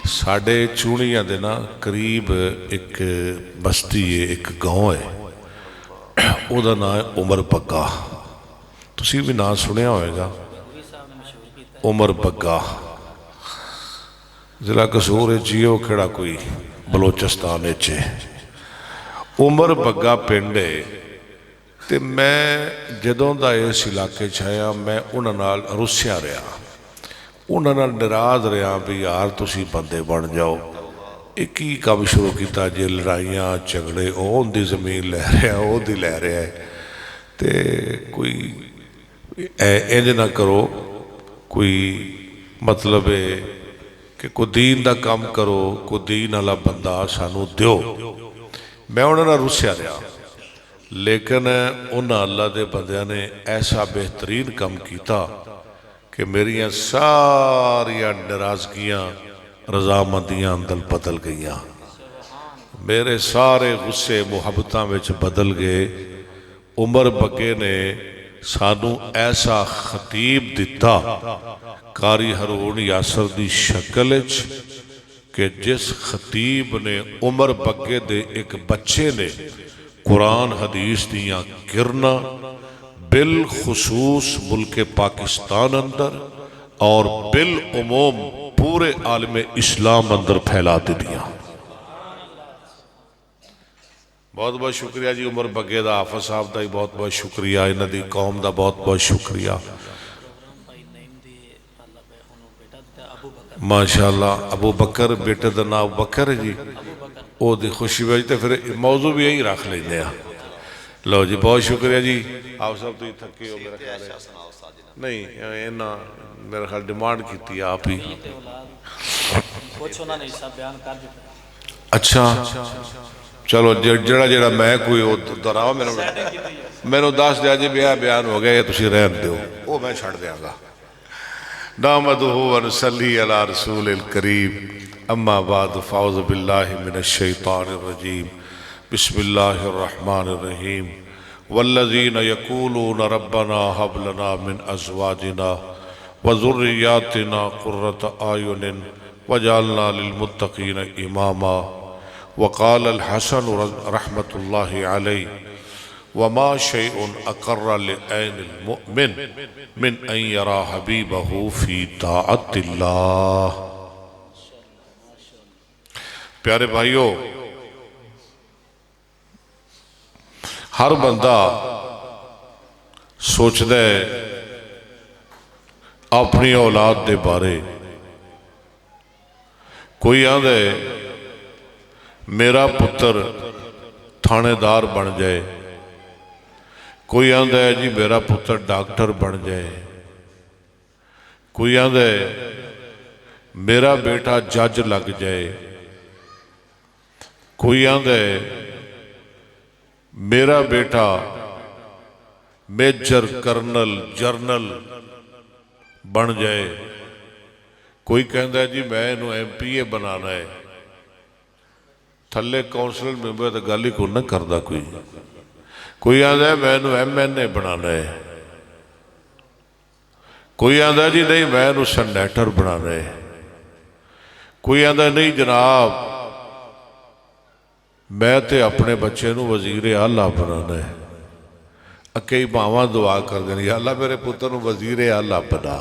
साढ़े चूड़ियां दे ना करीब एक बस्ती है, एक गांव है, ਉਹਦਾ नाम है उमर बग्गा। तुसीं भी नाम सुनिया होएगा, उमर बग्गा। जिला कसूर है जी, वो केड़ा कोई बलोचिस्तान विच है। उमर बग्गा पिंड है। तो मैं जदों दा इस इलाके च आया, मैं उन्हां नाल रुस्सिया रहा, उन्हां नाल नाराज रहा भी यार तुसीं बंदे बन जाओ। एक ही काम शुरू किया जे लड़ाइयाँ झगड़े, वो उनकी जमीन लै रहा, वो लै रहा है। तो कोई इंज ना करो, कोई मतलब है कि कोई दीन का काम करो, कोई दीन वाला बंदा सानू दिओ। मैं उन्होंने रुस्सिया रहा, लेकिन उन्होंने अल्लाह के बंदियां ने ऐसा बेहतरीन काम किया कि मेरिया सारिया नाराजगियाँ रजामंदियाँ अंदर बदल गई, मेरे सारे गुस्से मुहब्बतां विच बदल गए। उमर बग्गे ने सानू ऐसा खतीब दिता कारी हरून यासर की शक्ल कि जिस खतीब ने उमर बग्गे दे एक बच्चे ने कुरान हदीस दियाँ किरना बिलखुसूस मुल्क पाकिस्तान अंदर और बिल उमूम पूरे आलम इस्लाम अंदर फैला दिया। बहुत बहुत शुक्रिया जी उमर बग्गे का, हाफिज साहब का भी बहुत बहुत शुक्रिया, इन्हां दी कौम का बहुत बहुत शुक्रिया। माशाअल्लाह अबू बकर बेटे का नाम बकर है जी, वो खुशी बज तो फिर मौजू भी यही रख लेंगे। लो जी बहुत शुक्रिया जी। आप सब तुम थके हो मेरा ख्याल है, नहीं इन्ना मेरा ख्याल डिमांड की आप ही। अच्छा चलो जड़ा जड़ा मैं कोई दोहरावा मैनू दस दिया जी ब्याह बयान हो गया, तुम रहन दो, वो मैं छड़ देंगा। नामदुहु व नसल्ली अला रसूलिल करीम, अम्मा बाद फ़ाउज़ु बिल्लाहि मिनश शैतानिर रजीम, बिस्मिल्लाहिर रहमानिर रहीम। वल्लज़ीना यक़ूलूना रब्बना हब लना मिन अज़वाजिना व ज़ुर्रिय्यातिना क़ुर्रत आयुनिन वजअलना लिलमुत्तक़ीना इमामा। वक़ाल अल हसन रहमतुल्लाहि अलैहि वमा शैउन अक़र्र लिअयनिल मुमिन मिन अन यरा हबीबहु फ़ी ताअतिल्लाह। प्यारे भाइयों, हर बंदा सोचता है अपनी औलाद के बारे। कोई आंदा है मेरा पुत्र थानेदार बन जाए, कोई आंदा है जी मेरा पुत्र डॉक्टर बन जाए, कोई आंदा है मेरा बेटा जज लग जाए, कोई आंदा है मेरा बेटा मेजर कर्नल जरनल बन जाए, कोई कहता है जी मैं इनू MPA बनाना है। थले कौंसलर मैंबर तो गल ही को ना करता कोई आंदा है मैं इनू MNA बनाना है, कोई आंदा जी नहीं मैं इनू सैनेटर बनाना है, कोई आंदा नहीं जनाब मैं तो अपने बच्चे नू वजीर आला बनाना है। कई मावां दुआ कर देनी अल्लाह मेरे पुत्र नू वजीर आला बना,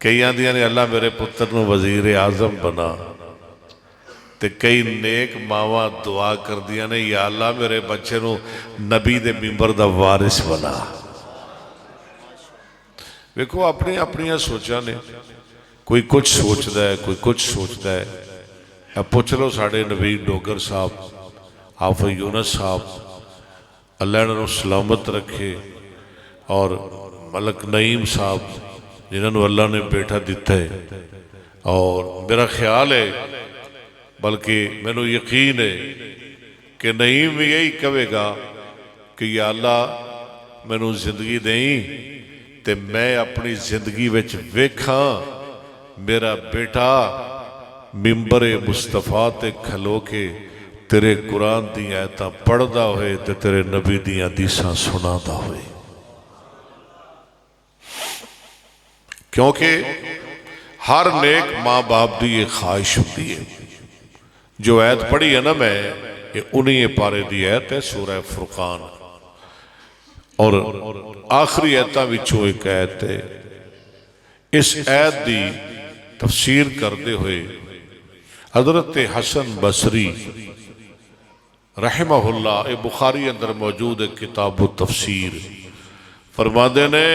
कई आंदियां ने अल्लाह मेरे पुत्र नू वजीर आजम बना, ते कई नेक मावां दुआ कर दियां ने या अल्लाह मेरे बच्चे नू नबी दे मिंबर दा वारिस बना। देखो अपनी अपनियां सोचां ने, कोई कुछ सोचता है कोई कुछ सोचता है। पुछ लो साढ़े नवीद डोगर साहब, हाफिज यूनुस साहब, अल्लाह इन्हों सलामत रखे, और मलक नईम साहब जिन्होंने अल्लाह ने बेटा दिता है। और मेरा ख्याल है बल्कि मैनू यकीन है कि नईम भी यही कहेगा कि या अल्लाह मैनू जिंदगी दें ते मैं अपनी जिंदगी विच वेखा मेरा बेटा मिंबर मुस्तफा ते खलो के तेरे कुरान दी आयतां पढ़दा होए ते तेरे नबी दी हदीसां सुनादा होए। क्योंकि हर नेक माँ बाप की ये ख्वाहिश होती है। जो ऐत पढ़ी है ना मैं, ये उन्हीं पारे की ऐत है, सूरह फुरकान, और आखिरी ऐतां विचों एक ऐत है। इस ऐत की तफसीर करते हुए हजरत हसन बसरी रहमहुल्लाह, ये बुखारी अंदर मौजूद है किताबु तफसीर, फरमाते ने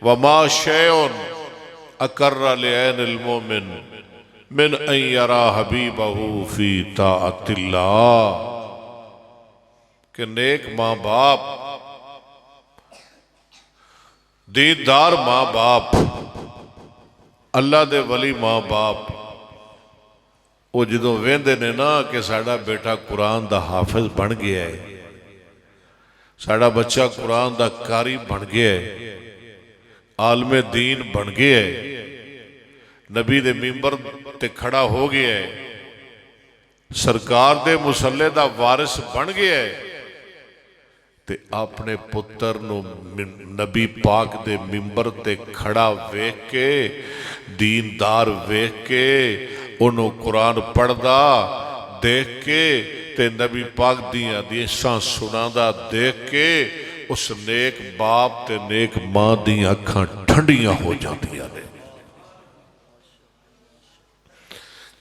वमा शैउन अकर्रा लिअैनिल मोमिन मिन अन यरा हबीबहू फी ताअतिल्लाह, कि नेक माँ बाप, दीनदार माँ बाप, अल्लाह दे वली माँ बाप, वो जो वेंदे ने ना कि साडा बेटा कुरान दा हाफिज बन गया है, साडा बच्चा कुरान दा कारी बन गया है, आलमे दीन बन गया है, नबी दे मिंबर ते खड़ा हो गया है, सरकार दे मुसल्ले दा वारिस बन गया है, ते अपने पुत्र नूं नबी पाक दे मिंबर ते खड़ा वेख के, दीनदार वेख के, उन्होंने कुरान पढ़दा देख के, ते नबी पाक दियां हदीसां सुनादा देख के, उस नेक बाप ते नेक मां दियां अखां ठंडियां हो जांदियां ने।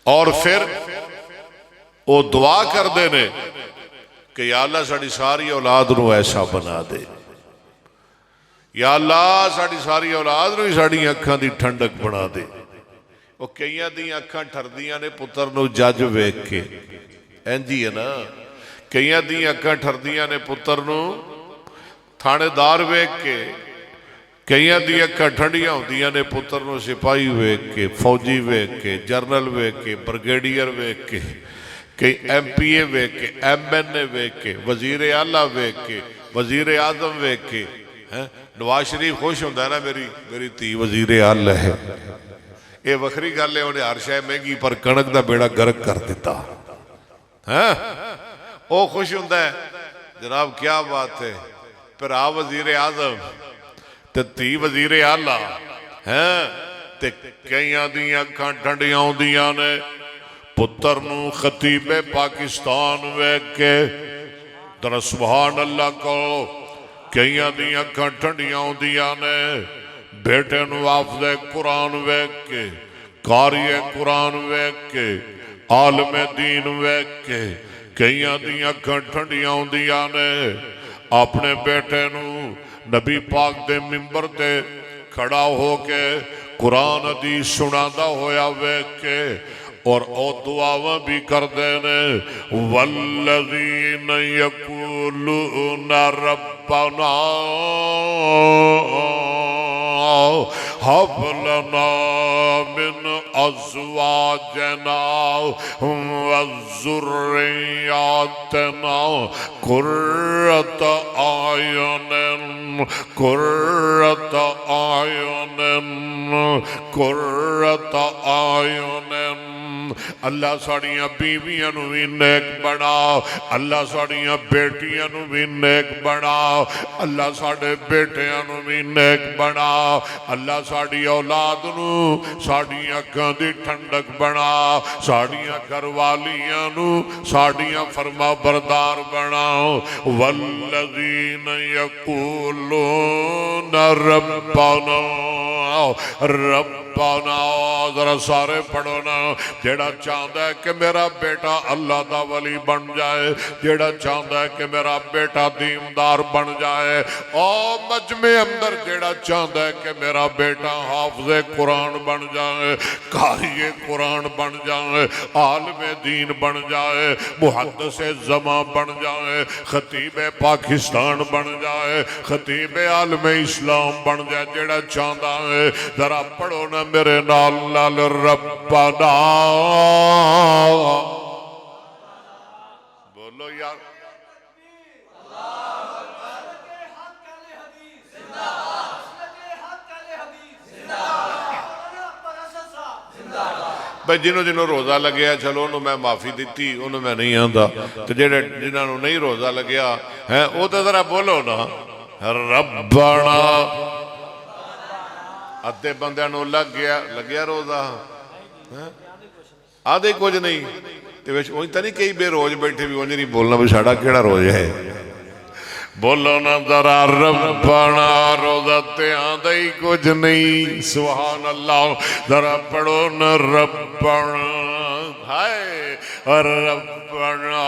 और फिर वो दुआ करते ने कि या अल्लाह साड़ी सारी औलाद नूं ऐसा बना दे, या अल्लाह साड़ी सारी औलाद नूं साड़ी अखां दी ठंडक बना दे। वो कईयां दी अखां ठरदियां ने पुत्र नूं जज वेख के, इंज ही है ना, कईयां दी अखां ठरदियां ने पुत्र नूं थानेदार वेख के, कईयां दी अखां ठंडियां होंदियां ने पुत्र नूं सिपाही वेख के, फौजी वेख के, जरनल वेख के, ब्रिगेडियर वेख के, कई MPA वेख के, MNA वेख के, वजीर आला वेख के, वजीर आजम वेख के, नवाज शरीफ खुश होंदा है ना, मेरी धी वजीर आला है। ये वखरी गल है, उन्हें हर शय महंगी पर कणक का बेड़ा गर्क कर दिता है, वो खुश होंदा है। जनाब क्या बात है, भरा वजीर आजम ते धी वजीर आला है, ते कईयां दी अखां ठंडियां होंदियां ने पुत्र नूं खतीबे पाकिस्तान वेख के, दर सुभान अल्लाह कहो, कईयां दी अखां ठंडियां होंदियां ने बेटे नूं हाफिज़े कुरान वेख के, कारिए कुरान वेख के, आलमे दीन वेख के, कईयां दी अखां ठंडियां होंदियां ने अपने बेटे नूं नबी पाक दे मिंबर ते खड़ा हो के कुरान हदीस सुनादा होया वेख के, और ओ दुआवां भी करते ने वल्लज़ीन यक़ूलूना रब्बना हब लना मिन अज़वाजना व ज़ुर्रिय्यातना क़ुर्रत आयुनिन। अल्लाह साड़ियां बीवियां नूं भी नेक बना, अल्लाह साड़ियां बेटियां नूं भी नेक बना, अल्लाह साडे बेटियां नूं भी नेक बना, अल्लाह साड़ी औलाद नूं साड़ी अखां दी ठंडक बना, साड़ियां घरवालियां नूं साड़ियां फरमा बरदार बनाओ। वल्लज़ीन यक़ूलूना रब्बना रब्बना, जरा सारे पढ़ो ना, जेड़ा चाहता है कि मेरा बेटा अल्लाह दा वली बन जाए, जेड़ा चाहता है कि मेरा बेटा दीनदार बन जाए, और मजमे अंदर जेड़ा चाहता है कि मेरा बेटा हाफिज़े कुरान बन जाए, कारिए कुरान बन जाए, आलमे दीन बन जाए, मुहद्दिसे ज़मा बन जाए, खतीबे पाकिस्तान बन जाए, खतीबे आलमे इस्लाम बन जाए, जेड़ा चाहता है जरा पढ़ो ना मेरे नाल नाल रब्बना, बोलो यार, भाई जिन्हों रोज़ा लग्या चलो उन्होंने मैं माफ़ी दी, उन्होंने मैं नहीं आंदा, तो जेडे जिन्होंने नहीं रोज़ा लग्या है वो तो जरा बोलो ना रब्बना अद्धे बंदियां नूं लग्या रोज़ा आदे कुछ नहीं ते विच उंज तां नहीं कई बेरोज बैठे भी उंज नहीं बोलना भी साडा किहड़ा रोज़ है। बोलो ना जरा रब्बना, रोज़ा ते आंदा ही कुछ नहीं। सुभान अल्लाह, जरा पढ़ो न रब्बना, हाय रब्बना।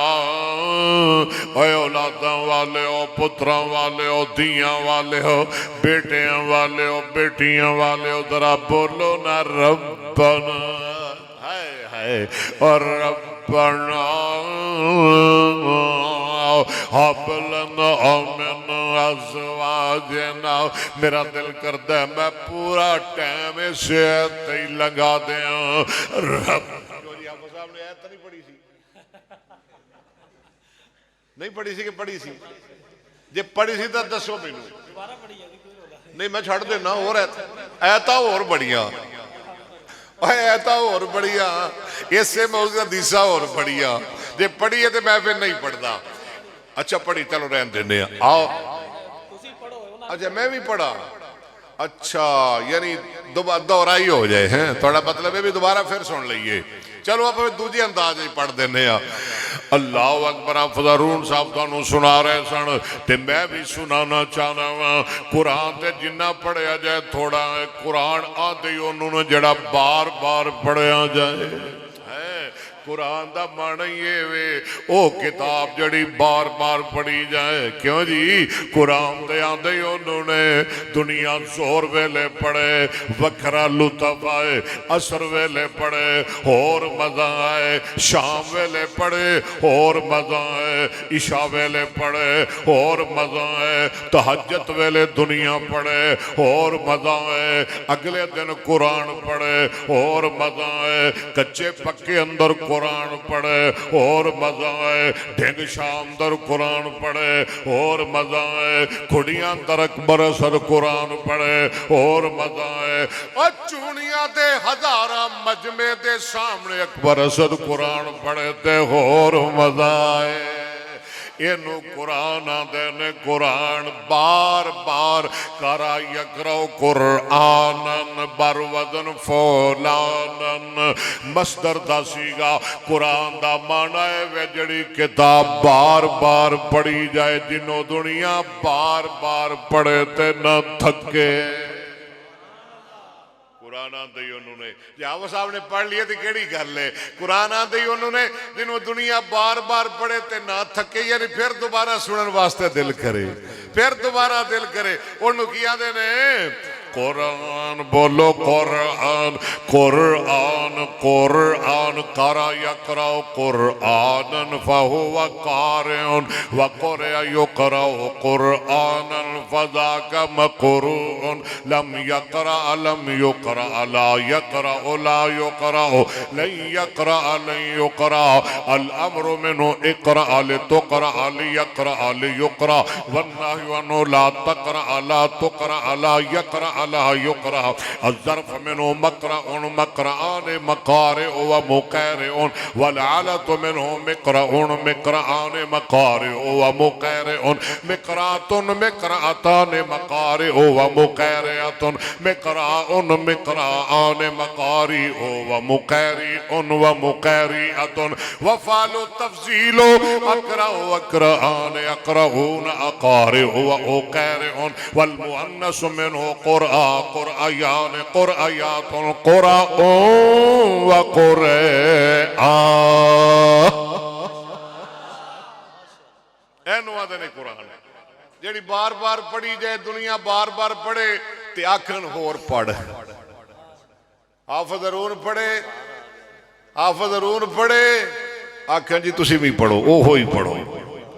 औलादा वाले हो, पुत्रां वाले हो, धियां वाले हो, बेटियां वाले हो, बेटियां वाले हो, जरा बोलो ना रब्बना, हाय हाय और रब्बना अज़वाजना। मेरा दिल करता है मैं पूरा टाइम इसे ही लगा दिया। रब साहब ने ऐत नहीं पढ़ी सी, नहीं पढ़ी सी कि पढ़ी सी? जे पढ़ी सी तो दसो मैनू, नहीं मैं छड़ देना। होर ऐता होर बड़िया, ऐता होर बड़िया, इसे मौजूद हदीसा होर बड़िया। जे पढ़ी है तो मैं फिर नहीं पढ़ता। अच्छा पढ़ी, चलो रहन देने आओ। अच्छा मैं भी पढ़ा, अच्छा यानी दोहरा ही हो जाए हैं थोड़ा, मतलब है भी दोबारा फिर सुन लीए। चलो आप दूजे अंदाज ही पढ़ देने। अल्लाह अकबर। फजरून साहब तुहानू सुना रहे सन ते मैं भी सुनाना चाहना वा। कुरान ते जिन्ना पढ़िया जाए थोड़ा है। कुरान आदि उन्होंने जड़ा बार बार पढ़िया जाए। कुरान का मन ही ये वे ओ किताब जड़ी बार बार पढ़ी जाए। क्यों जी? कुरान ते आंदे ही उन्होंने दुनिया जोर वेले पढ़े वखरा लुत्फ आए, असर वेले पढ़े और मजा आए, शाम वेले पढ़े और मजा आए, इशा वेले पढ़े और मजा आए, तहज्जुद वेले दुनिया पढ़े और मजा आए, अगले दिन कुरान पढ़े और मजा आए, कच्चे पक्के अंदर कुरान पढ़े और मजा आए, ढिंग शाम दर कुरान पढ़े और मजा आए, खुड़ियां दर अकबर असर कुरान पढ़े और मजा आए, और चूड़ियां दे हजारा मजमे दे सामने अकबर असर कुरान पढ़े ते और मजा आए। इनू कुरान आंदे ने। कुरान बार बार करा यकरो कुरानन बरवदन फौलानन। मसदर दा सीगा कुरान दा माना है वे जड़ी किताब बार बार पढ़ी जाए, जिन्हों दुनिया बार बार पढ़े ते न थके। कुरान आंदे ही उन्होंने, जाओ साहब ने पढ़ लिया तो केड़ी गल है। कुरान आंदे ही उन्होंने, जिन्हों दुनिया बार बार पढ़े ते ना थके, यानी फिर दोबारा सुनने वास्ते दिल करे, फिर दोबारा दिल करे। उन्होंने की आंदे ने कुरान। बोलो कुरान, कुरान कुरान करा यकरा कुरानन फहुवा कारिउन व कुरआ युकरा कुरानन फज़ाका मक़रूउन लम यकरा लम युकरा ला यकरा ला युकरा लन यकरा लन युकरा अल अम्रु मिन्हु इक़रा लितुक़रा लियक़रा लियुक़रा वन्नहयु अन्हु ला तक़रा ला तुक़रा ला यकरा अला युकरा। अज़्ज़र्फ़ मिन्हु मक़रउन मक़रआन मक़ारिउ व मुक़रिउन वल आलतु मिन्हु मिक़रउन मिक़रआन मक़ारिउ व मुक़रिउन मिक़रातुन मिक़रातान मक़ारिउ व मुक़रिअतुन मिक़राउन मिक़रआन मक़ारिउ व मुक़रिउन व मुक़रिअतुन व फ़ालु तफ़ज़ीलु अक़रउ अक़रआन अक़रऊन अक़ारिउ व उक़रिउन वल मुअन्नसु मिन्हु कुरआयान कुरआयातुन कुरआउन व कुरआ। एनू आदे ने कुरान जेड़ी बार बार पढ़ी जाए, दुनिया बार बार पढ़े ते आखन होर पढ़। हाफिज़ ज़रूर पढ़े, हाफिज़ ज़रूर पढ़े, आखन जी तुसी भी पढ़ो, ओहो ही पढ़ो,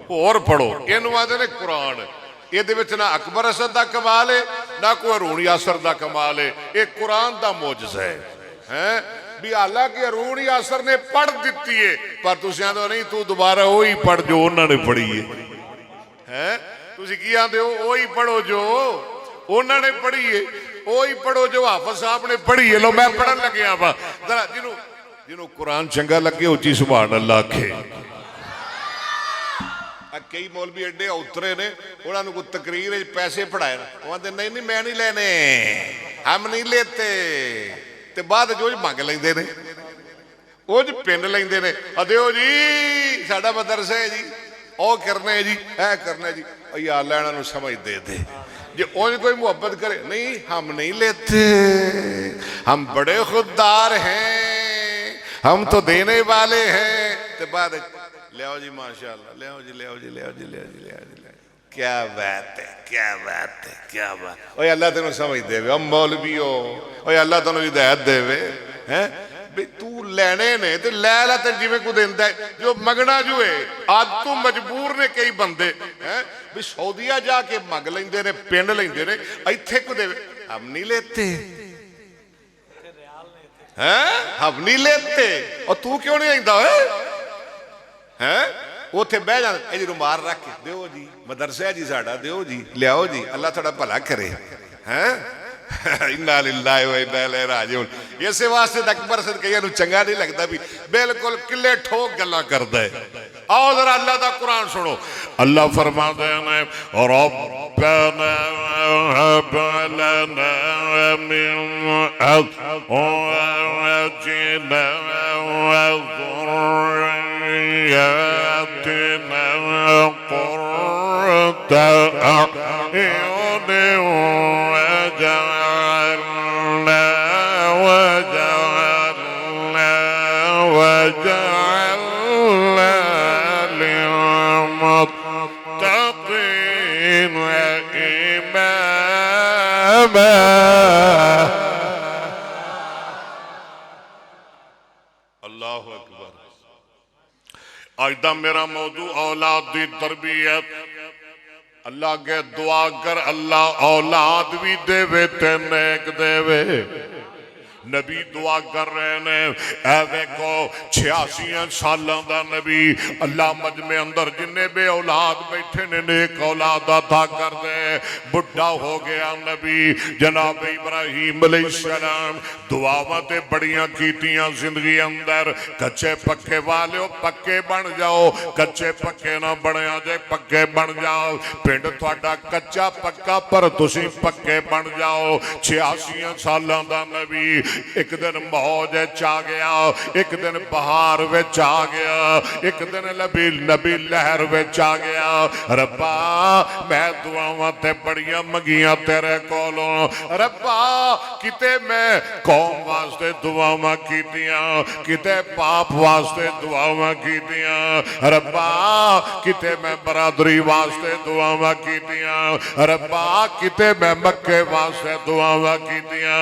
होर पढ़ो। इनू आदे ने कुरान। ये ना अकबर असद का कमाल है, ना कोई हरून यासर का कमाल है, ये कुरान का मोजज़ा है। भी हालांकि हरून यासर ने पढ़ दी है, पर तुम आदो नहीं तू दोबारा वो ही पढ़ जो उन्होंने पढ़ी है। तुम की आते हो वो ही पढ़ो जो उन्होंने पढ़ी है, वो ही पढ़ो जो हाफिज़ साहब ने पढ़ी है। लो मैं पढ़न लग्या वा, जरा जिन्हों जिन्हों कुरान चंगा लगे उची सुभान अल्लाह आखे। कई मौलवी एडे उतरे ने, उन्होंने कोई तकरीर पैसे पढ़ाए, वो आते नहीं नहीं मैं नहीं लेने, हम नहीं लेते ते बाद जो मंग लेंदे ने ਉਹ ਜ ਪਿੰਡ ਲੈਂਦੇ ਨੇ ਦਿਓ ਜੀ ਸਾਡਾ ਮਦਰਸਾ ਹੈ ਜੀ ਉਹ ਕਰਨਾ ਹੈ ਜੀ ਇਹ ਕਰਨਾ ਹੈ ਜੀ ਯਾ ਅੱਲਾ ਇਹਨਾਂ ਨੂੰ ਸਮਝ ਦੇ ਦੇ जे उन कोई मोहब्बत करे नहीं हम नहीं लेते हम बड़े खुददार हैं हम तो देने वाले हैं तो बाद ले आओ जी माशाअल्लाह ले आओ जी ले आओ जी ले आओ जी ले आओ जी ले आओ जी क्या बात है क्या बात है क्या बात ओए अल्लाह तेन समझ देवे हम मौलवी हो ओए अल्लाह तेन हिदायत देवे हैं भी तू लैने ने तो लै ला तेन जिवें को देंदा है जो मंगना जो है आज तू मजबूर ने कई बंदे हैं भी सऊदीया जाके मंग लेंदे ने पिंड लेंदे ने इत्थे को देवे हम नहीं लेते हैं हम नहीं लेते और तू क्यों नहीं आंदा हैं उत्थे बह जा जी रुमाल रख के दिओ जी मदरसा जी साडा दिओ जी लियाओ जी अल्लाह थोड़ा भला करे हैं इन्ना लिल्लाहि व इन्ना इलैहि राजिऊन इसे वास्ते अकबर सद कईयां नूं चंगा नहीं लगता भी बिल्कुल किले ठोक गल्लां करदा है आओ जरा अल्लाह दा कुरान सुनो अल्लाह फरमाते हैं रब्बना हब लना मिन अज़वाजिना व ذرياتنا قرة أعين وجعلنا للمتقين إماما अल्लाह अकबर आज दा मेरा मौजू औलाद दी तरबियत अल्लाह के दुआ कर अल्लाह औलाद भी देवे ते नेक देवे नबी दुआ कर रहे ने देखो 86 सालों का नबी अल्लाह मजमे अंदर जिन्ने बे औलाद बैठे ने नेक औलाद अता कर दे बुढ़ा हो गया नबी जनाब इब्राहिम अलैहिस्सलाम दुआवां ते बड़ियां कीतियां जिंदगी अंदर कच्चे पक्के वाले पक्के बन जाओ कच्चे पक्के ना बनया जे पक्के बन जाओ पिंड तुहाडा कच्चा पक्का पर तुसी पक्के बन जाओ 86 सालों का नबी एक दिन मौज आ गया एक दिन बहार विच आ गया एक दिन नबी नबी लहर विच आ गया रब्बा मैं दुआवां ते बड़ियां मंगियां तेरे कोलों रब्बा किते मैं कौम वास्ते दुआवां कीतियां किते पाप वास्ते दुआवां कीतियां रब्बा किते मैं बरादरी वास्ते दुआवां कीतियां रब्बा किते मैं मक्के वास्ते दुआवां कीतियां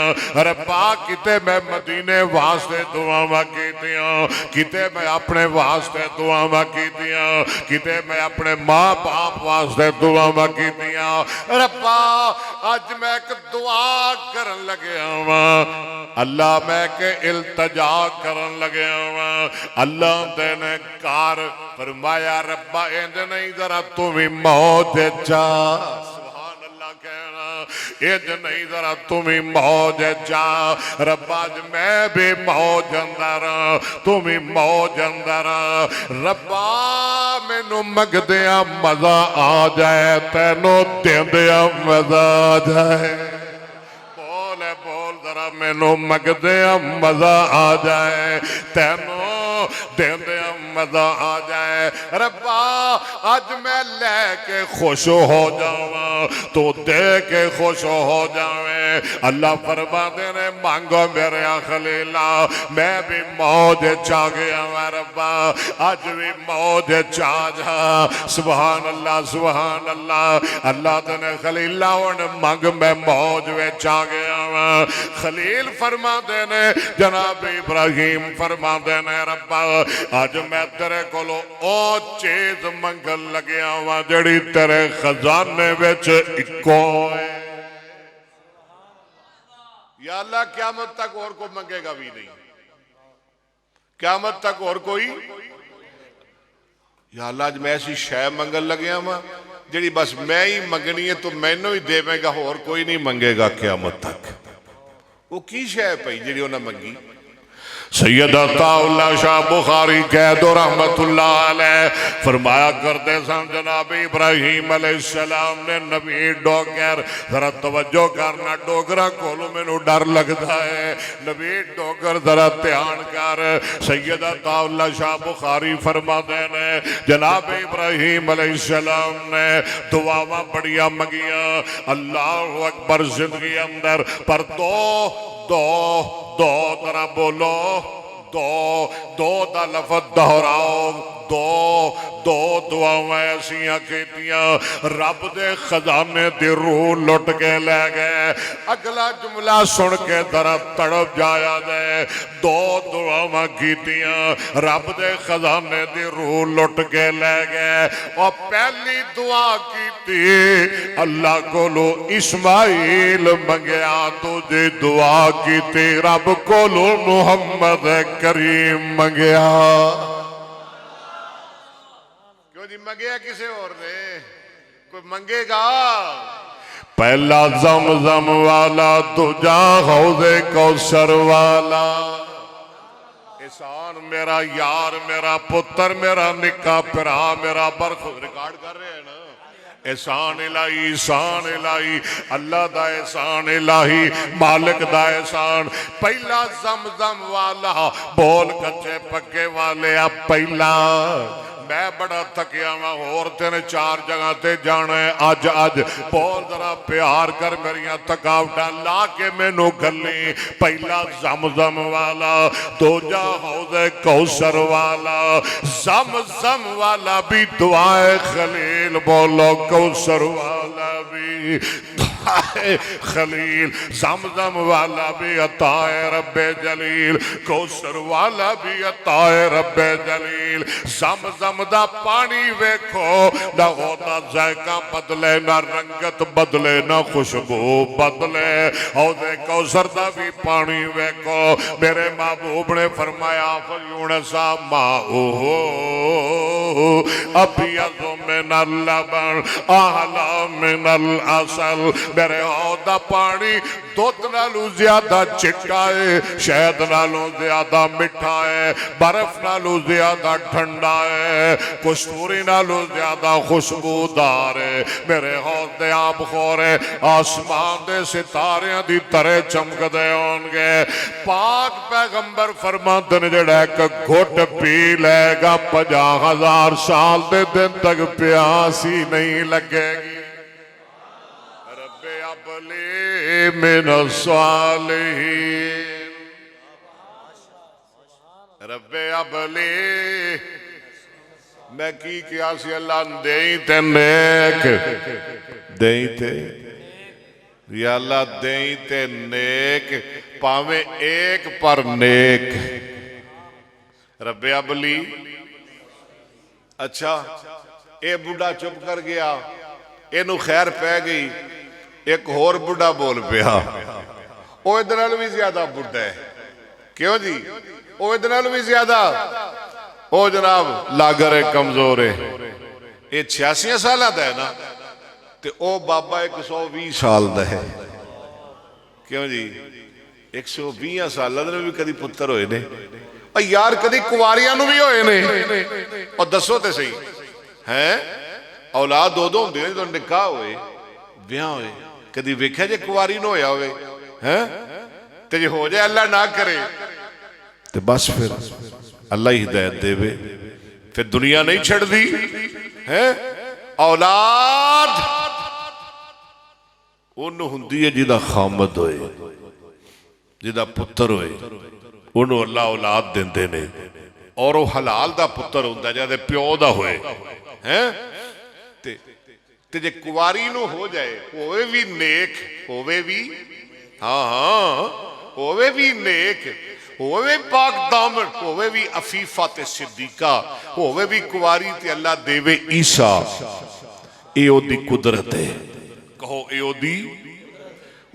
रब्बा किते मैं मदीने वास्ते दुआवां कीतियां किते मैं अपने वास्ते दुआवां कीतियां किते मैं अपने मां बाप वास्ते दुआवां कीतियां रब्बा अज मैं एक दुआ करन लग्या वां अल्लाह मैं के इल्तजा करन लग्या वां अल्लाह तेने कर फरमाया रब्बा इंज नहीं जरा तू भी मौत चा इज नहीं जरा तुम मौज जा रब्बा मैं भी मौज अंदर तुम मौज अंदर रब्बा मैनू मंगदिया मजा आ जाए तेनों देंदिया मजा आ जाए बोल बोल जरा मैनू मंगदिया मजा आ जाए तेनों देंदिया मजा आ जाए रब्बा अज मैं लैके खुश हो जावा तो दे के खुश हो जावे अल्लाह फरमाते ने मांगो मेरे खलीला मैं भी मौज चा गया वा रब्बा अज भी मौज चा जा सुभान अल्लाह अल्लाह तेने खलीला हुण मंग मैं मौज विच आ गया वा खलील फरमाते ने जनाब इब्राहिम फरमाते ने रब्बा अज मैं तेरे कोलों ओ चीज मंगन लग्या वा जड़ी तेरे खजाने विच इको है या अल्लाह क़यामत तक और को मंगेगा भी नहीं क़यामत तक और कोई या अल्लाह अज मैं ऐसी शै मंगन लग्या वा जी बस मैं ही मंगनी है तो मैनू ही देवेगा होर कोई नहीं मंगेगा क़यामत तक वो की शै पई जी उन्हें मंगी सैयदा ताउल्ला शाह बुखारी कह दो रहमतुल्लाह अलैह फरमाया करते सन जनाब इब्राहिम अलैहिस्सलाम ने नबी डोगर जरा तवज्जो करना डोगरा कोलो मैनू डर लगता है नबी डोगर जरा ध्यान कर सैयदा ताउल्ला शाह बुखारी फरमाते ने जनाब इब्राहिम अलैहिस्सलाम ने दुआवां बड़िया मंगिया अल्लाह अकबर जिंदगी अंदर पर दो तरह बोलो दो दा लफज दोहराओ दो दुआवां ऐसियां कीतियां रब दे खजाने दी रूह लुट के लै गए अगला जुमला सुन के जरा तड़प जाया जाए दो दुआवां कीतियां रब दे खजाने दी रूह लुट के लै गए और पहली दुआ कीती अल्लाह कोलो इस्माइल मंगया दूजी दुआ कीती रब कोलो मुहम्मद करीम मंगया जी मंगया किसे और ने कोई मंगेगा पहला ज़म वाला दूजा हौज़े कौसर वाला एहसान मेरा यार मेरा पुत्र मेरा निका भरा मेरा बरख रिकॉर्ड कर रहे हैं ना एहसान इलाही अल्लाह दा एहसान इलाही मालिक दा एहसान पहला ज़म वाला बोल कच्चे पक्के वाले आ पहला मैं बड़ा थकिया वा होर तेन चार जगह ते जाना है अज बोल जरा प्यार कर मेरिया थकावटा ला के मैनू गली पहला ज़म वाला दूजा हौज़े कौसर वाला ज़म वाला भी दुआए खलील बोलो कौसर वाला भी दुआए खलील ज़म वाला भी अताए रब्बे जलील कौसर वाला भी अताए रब्बे जलील ज़म दा पानी वेखो ना होता जायका बदले ना रंगत बदले ना खुशबू बदले हौज़े कौसर दा भी पानी वेखो मेरे महबूब ने फरमाया फयूनसा माओ अबियज़ु मिनल लबन अहला मिनल असल मेरे हौदा पानी दुध नालों ज्यादा चिट्टा है शहद नालों ज्यादा मिठा है बर्फ नालों ज्यादा ठंडा है कस्तूरी नालों ज्यादा खुशबूदार है मेरे हौदे आप खोरे आसमान दे सितारियां दी तरह चमकदे होंगे पाक पैगंबर फरमाते ने जेड़ा एक घुट पी लेगा 50,000 साल दे दिन तक प्यास ही नहीं लगेगी रब्बे अबली मिनस सालिहीन रब्बे अबली मैं की किया सी अल्लाह देई ते नेक देई ते या अल्लाह देई ते नेक पावे एक पर नेक रब्बे अबली अच्छा ये बुढ़ा चुप कर गया इनू खैर पै गई एक होर बुढ़ा बोल पिया वो इधर भी ज्यादा बुढ़ा है क्यों जी वो इधर भी ज्यादा ओ जनाब लागर है कमजोर है ये 86 साल का है ना ते ओ बाबा 120 साल का है क्यों जी 120 साल भी कभी पुत्र होए ने और यार कभी कुवारियां भी होए ने और दसो तो सही है औलाद दो होंगे जो निकाह होए ब्याह होए कभी वेख्या जे कुवारी न होया होवे हैं ते जे हो जाए अल्लाह ना करे तो बस फिर अल्लाह ही हिदायत देवे फिर दुनिया नहीं छड़दी है औलाद उन्होंने हुंदी है जिदा खामद होए जिदा पुत्र होए उन्होंने अल्लाह औलाद देंदे ने और वो हलाल दा पुत्र हुंदा जिहदे प्यो दा होए हैं ते जे कुवारी नु हो जाए होवे भी नेक होवे भी हाँ होवे भी नेक होवे पाक दामन होवे भी अफीफा ते सिद्दीका होवे भी कुवारी ते अल्लाह देवे ईसा ए ओदी कुदरत है कहो ए ओदी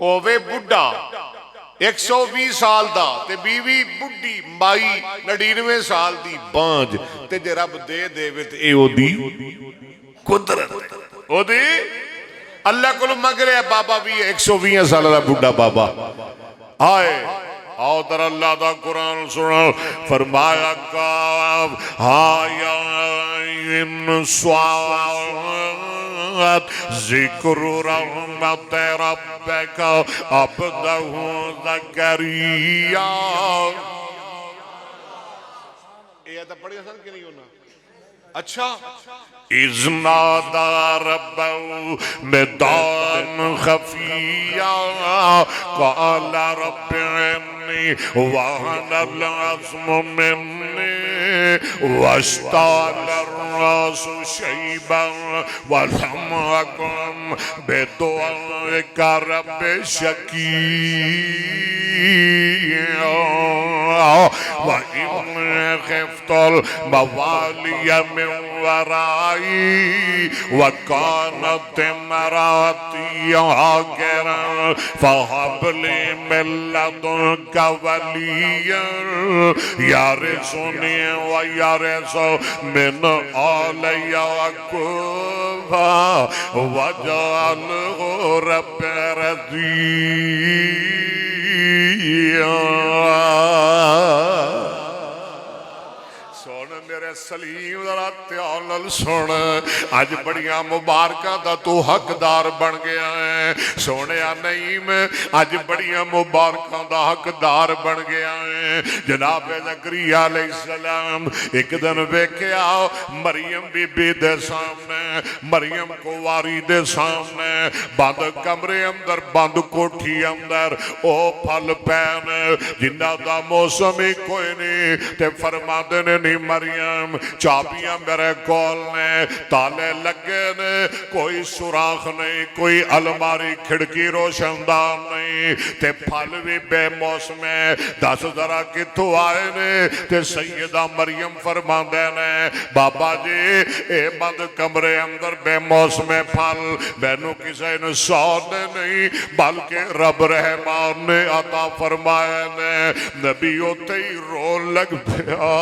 होवे बुढ़ा 120 साल दा ते बीवी बुढ़ी माई 99 साल दी बांझ ते जे रब दे देवे ते ए ओदी कुदरत ओदी अल्लाह को मंग रहा बाबा भी 120 साल का बुढ़ा बाबा आए आओ तर अल्लाह दा कुरान सुनो। फरमाया काफ हाया स्वाद जिक्र रहमत रब्बिक अब्दहु ज़करिया। ये तो पढ़िया सर कि नहीं होना। अच्छा इज़नादा रब्बहु निदान खफिया क़ाला रब्बि इन्नी वहनल अज़्मु मिन्नी वश्तअला अर्रासु शैबन वलम अकुन बिदुआइका रब्बि शक़िय्या व इन्नी ख़िफ़्तुल मवालिय मिन वराई व कानत इम्राती आक़िरन फ़हब ली मिन लदुनका वलिय्यन यरिसुनी व यरिसु मिन आलि याक़ूब वजअलहु रब्बि रदिय्या। मेरे सलीम जरा ध्यान नाल सुन, अज बड़िया मुबारक दा तू हकदार बन गया है। सोने नहीं मैं अज बड़िया मुबारक दा हकदार बन गया है। जनाब ज़करिया अलैहिस्सलाम एक दिन वेख्या मरियम बीबी दे सामने, मरियम कुंवारी दे सामने बंद कमरे अंदर, बंद कोठी अंदर ओ फल पैन जिन्ना दा मौसम ही कोई नहीं। ते फरमाते ने नहीं मरियम चाबियां मेरे कोल ने, ताले लगे ने, कोई सुराख नहीं, कोई अलमारी खिड़की रोशनदान नहीं, ते फल भी बेमौसम है। दस जरा कितों आए ने? ते सैयदा मरियम फरमांदे ने बाबा जी ए बंद कमरे अंदर बेमौसम फल मैनू किसी ने सौद नहीं बल्कि रब रहमान ने अता फरमाए ने। नबी उते ही रोन लग पिया,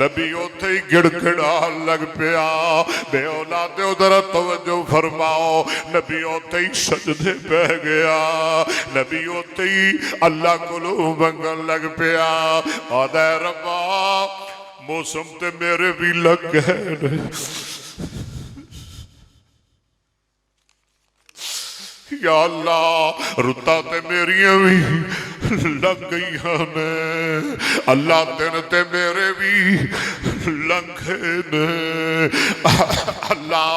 नबी उते ही गिड़गिड़ा लग पिया। बे औलाद उधर तवज्जो फरमाओ, नबी उते ही सजदे पै गया, नबी उते ही अल्लाह कोलों मंगन लग पिया। आदा रब्बा मौसम ते मेरे भी लग गए, या अल्लाह रुता ते मेरिया भी लग गई ने, अल्लाह दिन ते मेरे भी लंघे ने, अल्लाह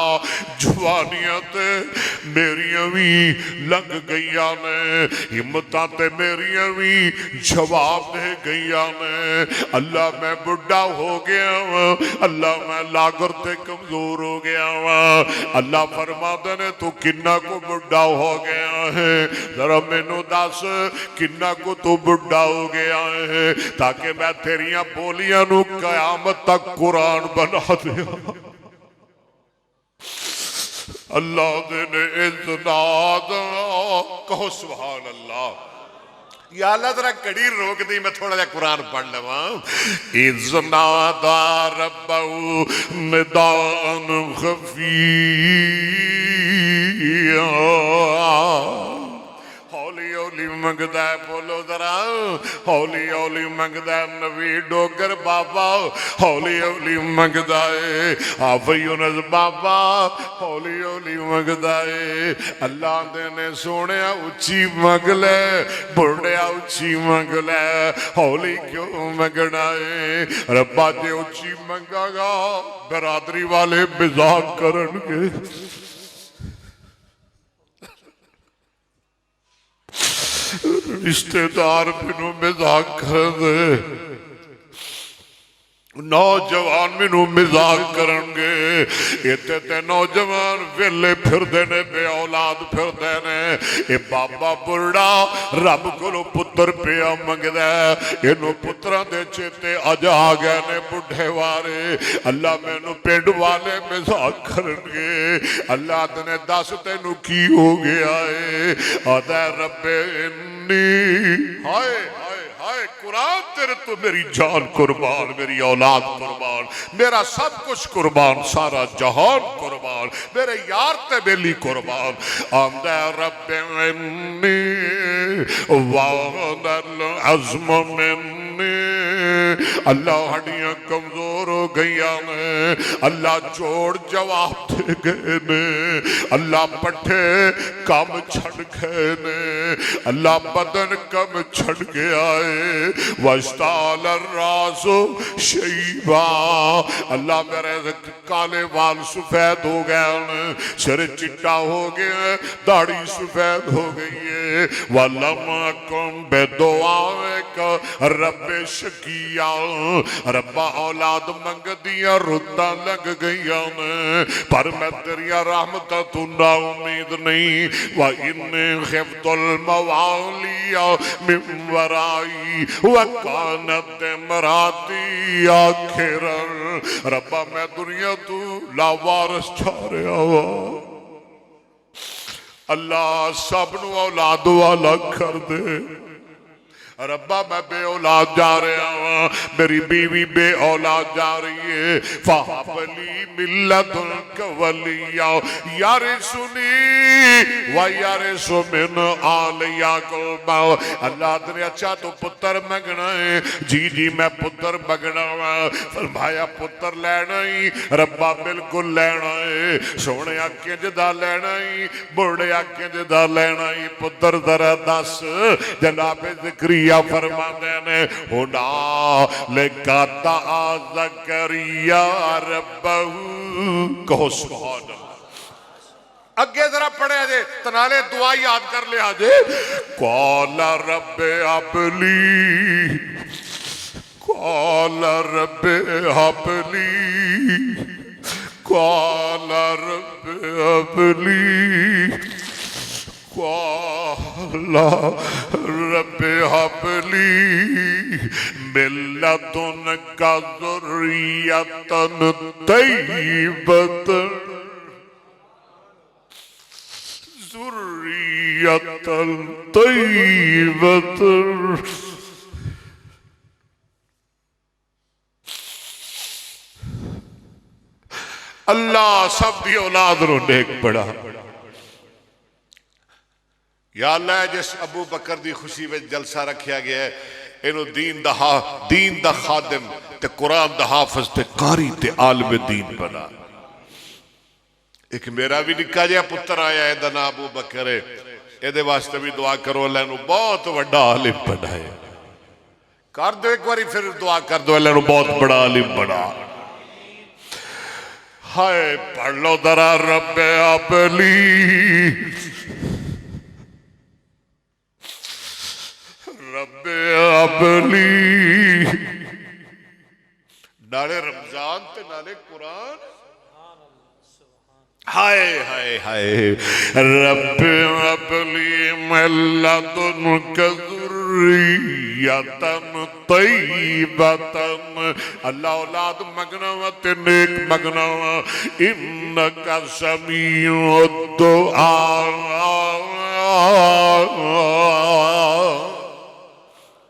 जवानियां ते मेरिया भी लंघ गई ने, हिम्मतां ते मेरिया भी जवाब दे गई ने। अल्लाह मैं बुढ़ा हो गया वा, अल्लाह मैं लागर ते कमजोर हो गया वा। अल्लाह फरमाते ने तू किन्ना को बुढ़ा हो गया है, जरा मैनू दस किन्ना को तू बुढ़ा हो गया है, ताकि मैं तेरिया बोलियां नू कयामत तक कुरान बना दिया। अल्लाह ने इज़्नाद कहो सुभान अल्लाह। या अल्लाह तेरा कड़ी रोक दी, मैं थोड़ा जा कुरान पढ़ लवा। इज़्नादा रब्बहु निदान खफिया, हौली हौली मंगदा है, बोलो जरा हौली हौली मंगदा है। नबी डोगर बाबा हौली हौली मंगदा है, हाफिज़ यूनुस बाबा हौली हौली मंगदा है। अल्लाह दे ने सोने उच्ची मंग ले, बुढ़िया उच्ची मंग ले, हौली क्यों मंगना है? रब्बा जे उच्ची मंगागा बरादरी वाले मजाक करनगे, रिश्तेदार मैनू मजाक कर दे, नौजवान मैनू मजाक करनगे। इत्थे ते नौजवान वेले फिरदे ने, बे औलाद फिरदे ने। ये बाबा बुढ़ा रब कोलों पुत्र पिया मंगदा, इनू पुत्रां दे चेते अज आ गए ने बुढ़े वारे। अल्लाह मैनू पिंड वाले मजाक करनगे। अल्लाह ने दस तेनू की हो गया है? आदा रब्बे इन्नी हाय हाय हाय कुरान तेरे तो मेरी जान कुर्बान, मेरी औलाद कुर्बान, मेरा सब कुछ कुर्बान, सारा जहान कुर्बान, मेरे यार ते बेली कुर्बान। आंदा रब्बे मिन्नी वादल अज़्म मिन्नी, अल्लाह हड्डियां कमजोर हो गई ने, अल्लाह जोड़ जवाब दे गए ने, अल्लाह पट्ठे कम छड़ गए ने, अल्लाह बदन कम छड़ गया है। वस्ताल रासो शैबा, अल्लाह मेरे काले वाल सफेद हो गए, सिर चिट्टा हो गया, दाढ़ी सफेद हो गई है। वलम कुम बेदुआए का रब्बे शकिया, रब्बा औलाद मंग दिया रुत्ता लग गई ने, पर मैं तेरिया रहमत तू ना उम्मीद नहीं। व इन्ने खिफ्तुल मवालिया मिन वराई व कानत इमराती आखिरन, रब्बा मैं दुनिया तू लावारस छा रहा वा, अल्लाह सब नू औलाद वाला कर दे। रब्बा मैं बे औलाद जा रहा हूँ, मेरी बीवी बे औलाद जा रही है। फहबली मिल्लतुक वलिया यारे सुनी व यारे सुमिन आल याकूब, अल्लाह तेरे अच्छा तो पुत्र मंगना है। जी जी मैं पुत्र मंगना वा, फरमाया पुत्र लेना ही, रब्बा बिल्कुल लेना है। सोने किंज दा लेना ही, बुढ़े किंज दा लेना ही, पुत्र जरा दस। जनाब ज़करिया फरमाते ने हुना लेकाता ज़करिया रब्बहू, कहो सुभान अल्लाह। अगे जरा पढ़े जे तनाले दुआ याद कर लिया जे। कौला रब्बे हबली, कौला रब्बे हबली, कौला रब्बे हबली, कौला रब्बे हबली मिल्लतुनका ज़ुर्रियतन तय्यबतन, ज़ुर्रियतन तय्यबतन। अल्लाह सब दी औलाद नु नेक बड़ा। या अल्लाह जिस अबू बकर दी खुशी में जलसा रखा गया है, इनू दीन दा खादिम ते कुरान दा हाफिज ते कारी ते आलिम दीन बना। एक मेरा भी निक्का जिहा पुत्र आया, इहदा नाम अबू बकर है, इहदे वास्ते भी दुआ करो अल्लाह नू बहुत बड़ा आलिम बनाए। कर दो एक बारी फिर दुआ कर दो अल्लाह नू बहुत बड़ा आलिम बना। हाय पढ़ लो दरा रब्बे हबली, रब्बे हबली, नाले रमजान ते नाले कुरान। हाय हाय हाय रब्बे हबली मिल्लतुनका ज़ुर्रियतन तय्यबतन, अल्लाह औलाद मंगना वा ते नेक मंगना वा। इन्नका समीउद दुआ,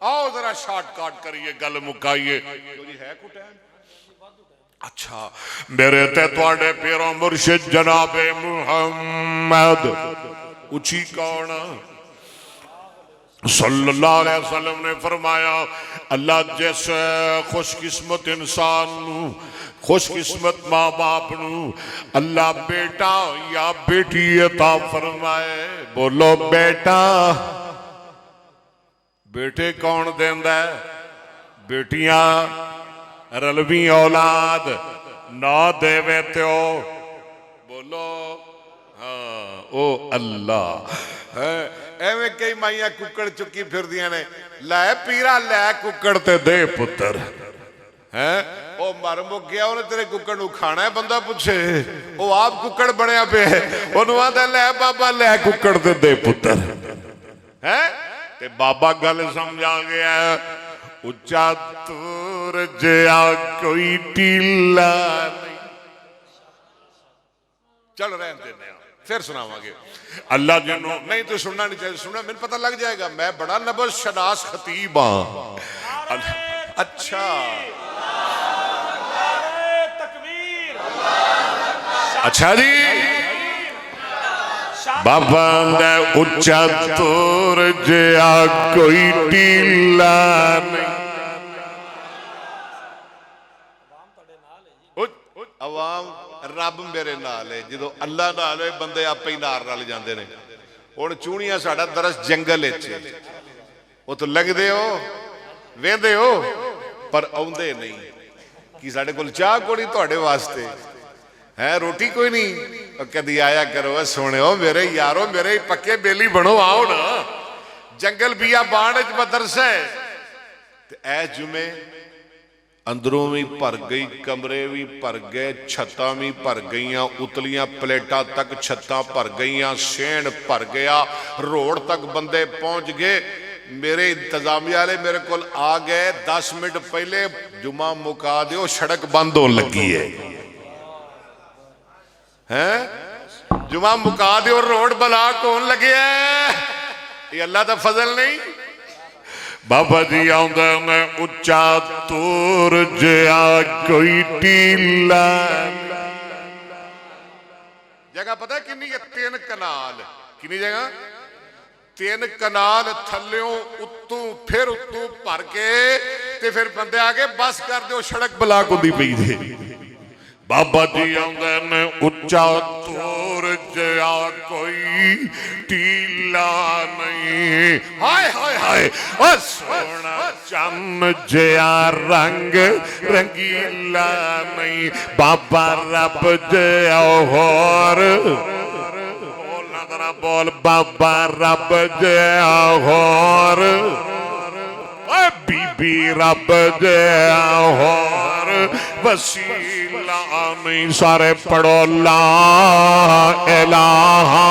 आओ जरा शॉर्टकट करिए गल मुकाइए है को टाइम। अच्छा मेरे ते तुहाडे पेरों मुर्शिद जनाबे मुहम्मद उची कौन सल्लल्लाहु अलैहि वसल्लम ने फरमाया, अल्लाह जिस खुशकिस्मत इंसान नू, खुशकिस्मत माँ बाप नू अल्लाह बेटा या बेटी अता फरमाए। बोलो बेटा, बेटे कौन देंदा है? बेटियां रलवी औलाद ना देवे तो बोलो हाँ ओ अल्लाह है। एवें कई माइया कुकड़ चुकी फिरदियां ने, लै पीरा लै कुकड़ ते दे पुत्र है। ओ मर मुक गया, उन्हें तेरे कुकड़ नू खाना है, बंदा पूछे वो आप कुकड़ बनया पे ओनू आंदा लै बाबा लै कुकड़ ते दे पुत्र है। ते बाबा गल समझा गया, उच्चा तूर जया कोई टीला नहीं। चल रहे देने फिर सुनावांगे। अल्लाह जिन्हों नहीं तो सुनना नहीं चाहिए, सुनना मैंने पता लग जाएगा, मैं बड़ा नबज शनास खतीब हाँ। अच्छा अच्छा जी, बाबा ने उच्चा तोर जया कोई टीला नहीं। आवाम रब मेरे नाल है, जो अल्लाह नाल है बंदे आपे ही नार रल जाते हैं। हुण चूड़ियां साडा दरस जंगल वो तो लगते हो वेंदे हो पर आउंदे नहीं कि साडे कोल चाह कोड़ी तुहाडे वास्ते है, रोटी कोई नहीं। कदी आया करो सोने मेरे यारो, मेरे पक्के बेली बनो, आओ ना। जंगल बिया बाण च मदरसा है। ऐ जुमे अंदरों भी भर गई, कमरे भी भर गए, छत्तां भी भर गई, उतलियां प्लेटां तक छत्तां भर गई, सेण भर गया, रोड तक बंदे पहुंच गए। मेरे इंतजामिया वाले मेरे को आ गए, 10 मिनट पहले जुमा मुका दो, सड़क बंद होने लगी है। जुमा मुका दो, रोड ब्लॉक होने लगे। ये अल्लाह का फजल नहीं। बाबा जी आंदा मैं उच्चा तोर जया कोई टीला। जगह पता है किन्नी है? 3 कनाल। किन्नी जगह? 3 कनाल थल्लों उत्तों फिर उत्तों भर के ते फिर बंदे आके बस कर दो, सड़क ब्लॉक होती पई थी। बाबा जी आंदे ने उच्चा तोर जया कोई टीला नहीं। हाय हाय हाय, सोना चन्न जया रंग रंगीला नहीं। बाबा रब जया होर बोलना जरा बोल, बाबा रब जया होर, बीबी रब जया होर वसीला नहीं। सारे पढ़ो ला इलाहा।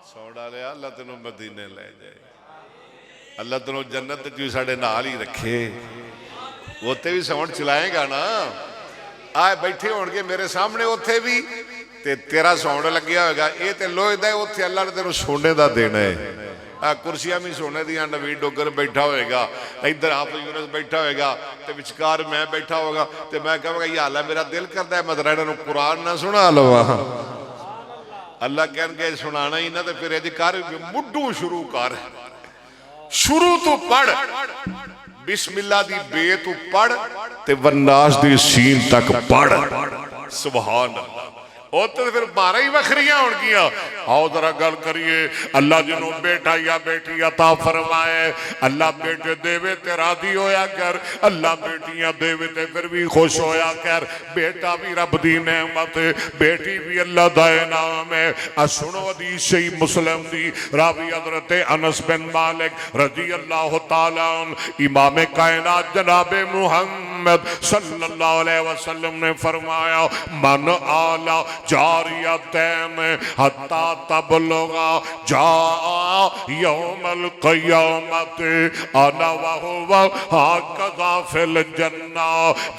सौ डालिया अल्लाह तेनों मदीने ले जाए, अल्लाह तेनों जन्नत भी साढ़े नाल ही रखे। उत्थे भी साउंड चलाएगा ना, आए बैठे होणगे मेरे सामने उत्थे भी ते तेरा साउंड लग्या होगा। ये तो लोहे दा, उत्थे अल्लाह ने तेनों सोने का देना है। कुर्सियां भी सोने दियां, नवीद डोगर बैठा होएगा, इधर आप यूनस बैठा होएगा, ते विचकार मैं बैठा होगा। ते मैं कहूँगा ये हाल है, मेरा दिल करता है मदरा इन्हों कुरान ना सुना लवा। अल्लाह कह सुनाना ही ना, तो फिर ये कर मुड्डू शुरू कर, शुरू तो पढ़, बिस्मिल्लाह दी बे तू पढ़ ते वन्नास दी सीन तक पढ़। सुभान अल्लाह। तो फिर 12 ही वखरियां होंगियां। आओ जरा गल करिए। अल्लाह जिन्हों बेटा या बेटी अता फरमाए, अल्लाह बेटे देवे ते राजी होया कर, अल्लाह बेटियां देवे ते फिर भी खुश होया कर। बेटा भी रब दी नेमत है, बेटी भी अल्लाह दा इनाम है। सुनो हदीस सही मुस्लिम दी, रावी हजरत अनस बिन मालिक रजी अल्लाह तआला इमाम कायनात जनाबे मुहम्मद सल्लल्लाहु अलैहि वसल्लम ने फरमाया, मन आला जारियतैन हत्ता तबलगा जा यौमल क़यामत अना व हुवा हकज़ा फिल जन्ना।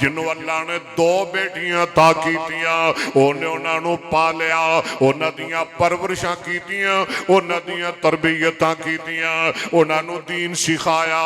जिन्हों अल्लाह ने 2 बेटियां ता कीतियां, उन्हें उन्होंने पालिया, उन्हां दियां परवरिशां कीतियां, उन्हां दियां तरबियतां कीतियां, उन्होंने दीन सिखाया,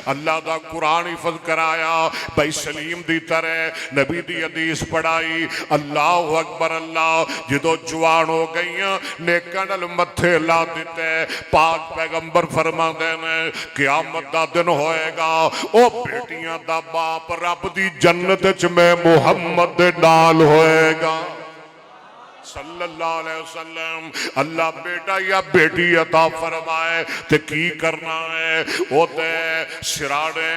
अल्लाह दा कुरान हिफज कराया। भाई सलीम दी तरह नबी दी हदीस पढ़ाई। अल्लाह अकबर अल्लाह जो जवान हो गई नेकां नाल मथे ला दिते। पाक पैगंबर फरमांदे ने क़यामत दा दिन होएगा, ओ बेटियां दा बाप रब दी जन्नत च मैं मुहम्मद दे नाल होएगा सल्लल्लाहु अलैहि वसल्लम। अल्लाह बेटा या बेटी अता फरमाए ते की करना है? वो ते सिराने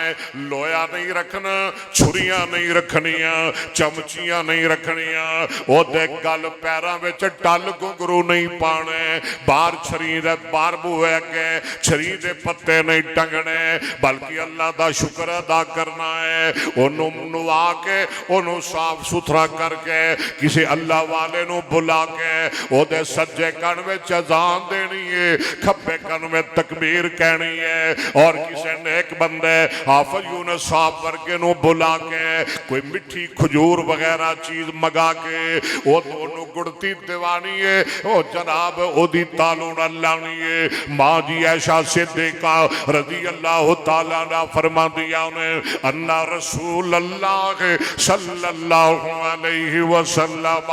लोया नहीं रखना, छुरियां नहीं रखनिया, चमचियां नहीं रखनिया, वो ते गल पैरों में टल घुंघरू नहीं पाने, बाहर छरी दे बाहर बूहे अगे छरी दे पत्ते नहीं टंगने, बल्कि अल्लाह दा शुक्र अदा करना है। ओनू नुआ के ओनू साफ सुथरा करके किसी अल्लाह वाले नू बुला के ओदे सज्जे कन में अजान देनी है, खब्बे कन में तकबीर कहनी है। और किसी नेक बंदे हाफिज यूनुस साहब वर्गे नू बुला के कोई मिठी खजूर वगैरह चीज मंगा के वो दोनों गुड़ती दिवानी है, वो जनाब ओदी तालू न लानी है। माँ जी ऐशा सिद्दीका रजी अल्लाह ताला ना फरमा दिया ने अन्ना रसूल अल्लाह सल्लल्लाहु अलैहि वसल्लम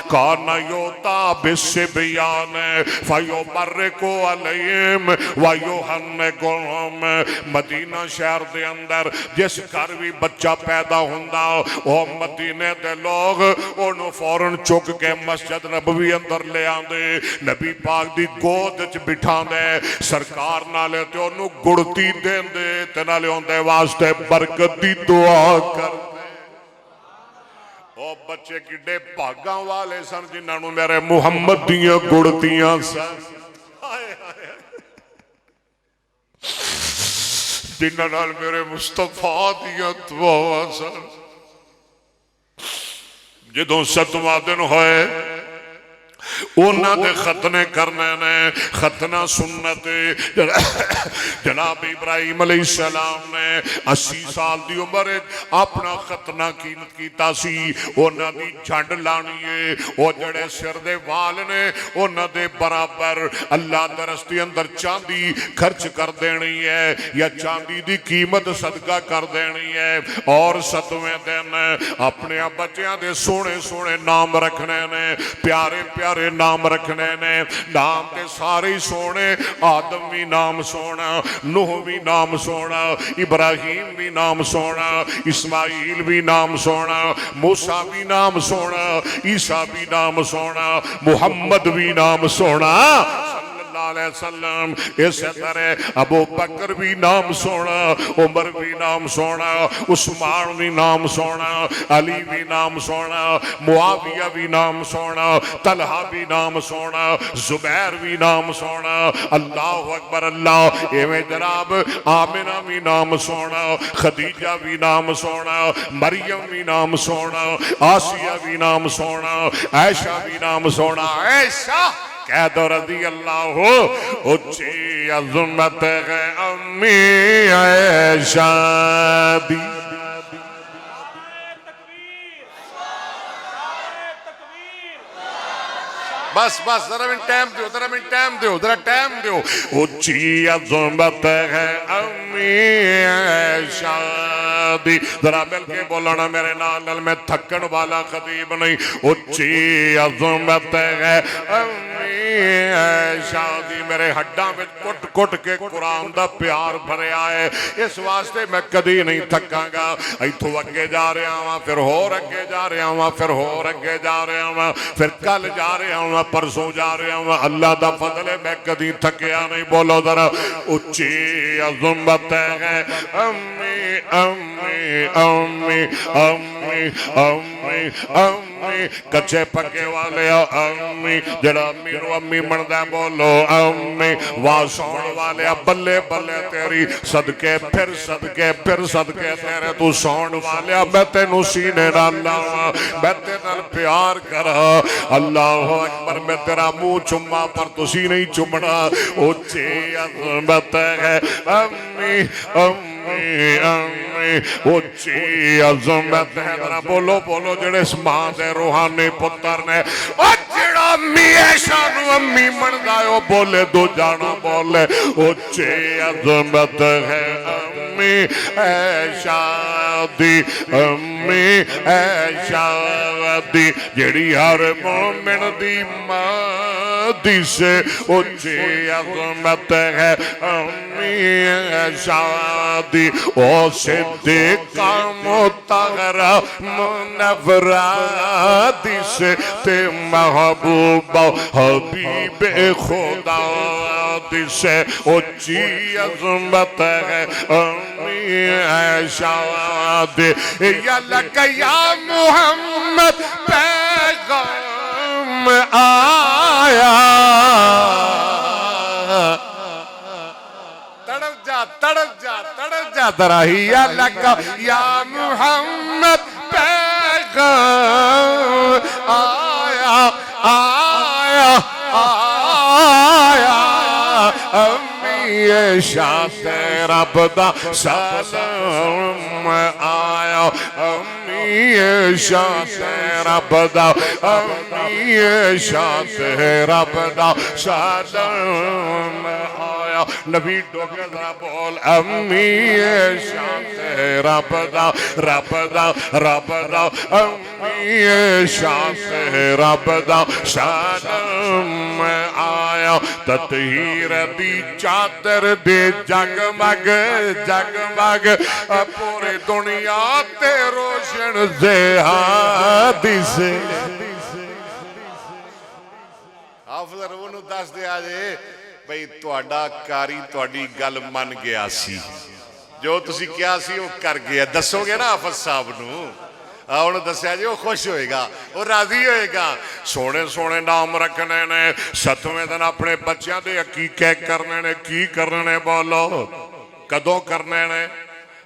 काना योता बिस्बियान फयुबर्रिकु अलैहिम वयुहन्निकुहुम। मदीना शहर दे अंदर जिस घर भी बच्चा पैदा हुंदा ओ मदीने दे लोग ओनू फौरन चुक के मस्जिद नबवी अंदर ले आंदे, नबी पाक दी गोद च बिठांदे, सरकार नाले ते ओनू गुड़ती देंदे ते नाले ओंदे वास्ते बरकत दी दुआ करदे। ओ बच्चे किड्डे भागा वाले सन जिन्हां नू मेरे मुहम्मद दियां गुड़तियां सन, जिन्हां नाल मेरे मुस्तफा दियां दुआवां सन। जदों 7वां दिन होए उन्होंने खतने करने ने, खतना सुन्नत जनाब इब्राहिम अलैहिस्सलाम ने 80 साल की उम्र अपना खतना कीता सी। उन्हां दी झंड लानी है, वो जड़े सिर दे वाल ने उन्हां दे बराबर अल्लाह दे रस्ते अंदर चांदी खर्च कर देनी है या चांदी दी कीमत सदका कर देनी है। और 7वें दिन अपने बच्चों के सोहने सोहने नाम रखने ने, प्यारे प्यारे नाम रखने ने। नाम ते सारे ही सोने, आदम भी नाम सोना, नूह भी नाम सोना, इब्राहिम भी नाम सोना, इस्माइल भी नाम सोना, मूसा भी नाम सोना, ईसा भी नाम सोना, मुहम्मद भी नाम सोना सल्लम। इस तरह अबू बकर भी नाम सोना, उमर भी नाम सोना, उस्मान भी नाम सोना, अली भी नाम सोना, मुआविया भी नाम सोना, तलहा भी नाम सोना, जुबैर भी नाम सोना। अल्लाह अकबर अल्लाह। एवं जनाब आमिना भी नाम सोना, खदीजा भी नाम सोना, मरियम भी नाम सोना, आसिया भी नाम सोना, आयशा भी नाम सोना। ऐशा कह दो रज़ी अल्लाह हो उच्ची अज़मत है अम्मी ऐशा दी। बस बस जरा मिनट टाइम दो, जरा मिनट टाइम दो, जरा टाइम दो। उच्ची अज़मत है अम्मी ऐशा दी। जरा मिल के बोलना मेरे नाल, मैं थकन वाला खतीब नहीं। उच्ची अज़मत है अम्मी ऐशा दी। मेरे हड्डां में कुट कुट के कुरान दा प्यार भरिया है, इस वास्ते मैं कदी नहीं थकांगा। इथों अगे जा रहा वा, फिर होर अगे जा रहा वा, फिर होर अगे जा रहा वा, फिर कल जा रहा वा, परसों जा रहा वा। अल्लाह दा फजल है, मैं कदी थकिया नहीं। बोलो जरा उच्ची अज़मत है अम्मी अम्मी अम्मी अम्मी अम्मी अम्मी। कच्चे पक्के वाले अम्मी, जड़ा अम्मी नू अम्मी मनदा बोलो अम्मी। वाह सौण वाले बल्ले बल्ले तेरी सदके फिर सदके फिर सदके तेरे तू सौण वाले मैं तेनू सीने नाल लावां, मैं तेरे नाल प्यार करा। अल्लाह अकबर। मैं तेरा मुंह चुम्मा पर तुसी नहीं चुमना। उच्ची अज़मत है अम्मी अम्मी अम्मी। उच्ची अज़मत है। जरा बोलो बोलो जेड़े इस मां दे रूहानी पुत्र ने, जेड़ा अम्मी ऐशा नू अम्मी मनदा है बोले दो जाना बोले उच्ची अज़मत है अम्मी ऐशा दी अम्मी ऐशा दी। जेड़ी हर मोमिन दी मां दी से उच्ची अज़मत है अम्मी ऐशा दी। ओ सिद्दीक़ा मुतहरा मुनव्वरा दी से ते महबूबा हबीबे खुदा दी से उच्ची अज़मत है अम्मी ऐशा दी। या लक या मुहम्मद पैगाम आया। तड़प जा तड़प जा तड़प जा दराहिया लगा या मुहम्मद पैगाम आया आया आया। अम्मी ऐशा ते रब दा सलाम आया, अम्मी शाते रब दा, अम्मी शाते रब दा सलाम आया। नबी डोगे जरा बोल, अम्मी शाते रब दा, रब दा, रब दा, अम्मी शाते रब दा सलाम आया। ततहीर दी चादर दे जगमग जगमग पूरी दुनिया ते रोशन से दिसे। हाफिज़ नूं दस दिया जे बई तुहाडा कारी तुहाडी गल मन गया सी, जो तुसी कहा सी वो कर गया। दसोगे ना हाफिज़ साहब नूं, उन्होंने दसिया जी, वो खुश होएगा, वो राजी होएगा। सोने सोने नाम रखने ने, 7वें दिन अपने बच्चों के अकीके करने ने। की करने ने बोलो, कदों करने ने?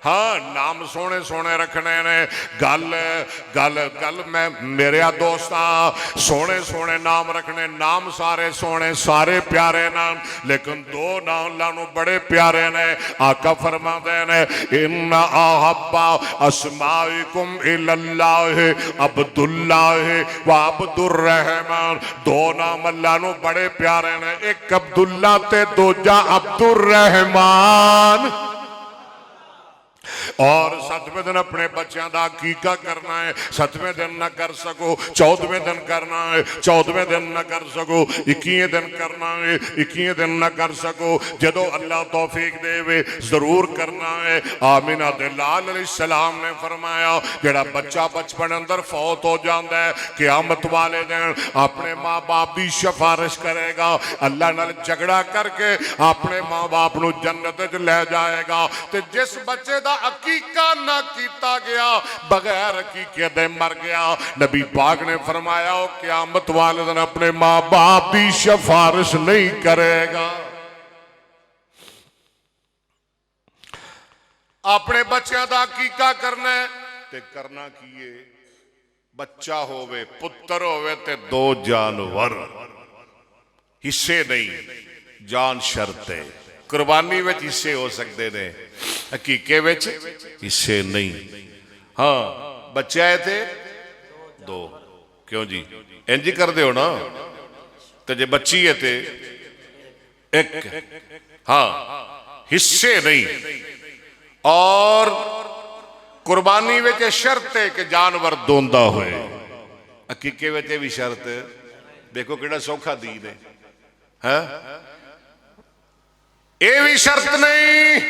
हाँ, नाम सोने सोने रखने ने। गल गल गल मैं मेरे दोस्त सोने सोने नाम रखने। नाम सारे सोने सारे प्यारे नाम, लेकिन दो नाम अल्लाह बड़े प्यारे ने। आका फरमाते ने, इन्ना अहब्बा अस्माइकुम इल्लल्लाह अब्दुल्लाह व अब्दुर्रहमान। दो नाम अल्लाह बड़े प्यारे ने, एक अब्दुल्ला ते दूजा अब्दुर्रहमान। और 7वें दिन अपने बच्चों का अकीका करना है। 7वें दिन न कर सको 14वें दिन करना है, 14वें दिन न कर सको 21वें दिन करना है, 21वें दिन न कर सको। जदों अल्लाह तौफीक देवे जरूर करना है। आमिना दे लाल अलैहिस्सलाम ने फरमाया, जेड़ा बच्चा बचपन अंदर फौत हो जाता है, क़यामत वाले दिन अपने माँ बाप की सिफारिश करेगा, अल्लाह नाल झगड़ा करके अपने माँ बाप को जन्नत च ले जाएगा। ते जिस बच्चे का अकीका ना किया गया, बगैर अकीके दे मर गया, नबी पाक ने फरमाया वो क़यामत वाले दिन अपने माँ बाप की सिफारिश नहीं करेगा। अपने बच्चों का अकीका करना है ते करना की है? बच्चा होवे पुत्र होवे ते 2 जानवर, हिस्से नहीं, जान शर्त है। कुर्बानी में हिस्से हो सकते ने, हकीके विच हिस्से नहीं। हाँ, बच्चे आए थे 2, क्यों जी इंज कर दो ना। तो जे बच्ची है ते 1। हाँ, हिस्से नहीं। और कुर्बानी में शर्त है कि जानवर दोंदा होए। हकीके में भी शर्त। देखो किहड़ा सौखा दीन है। ये भी शर्त नहीं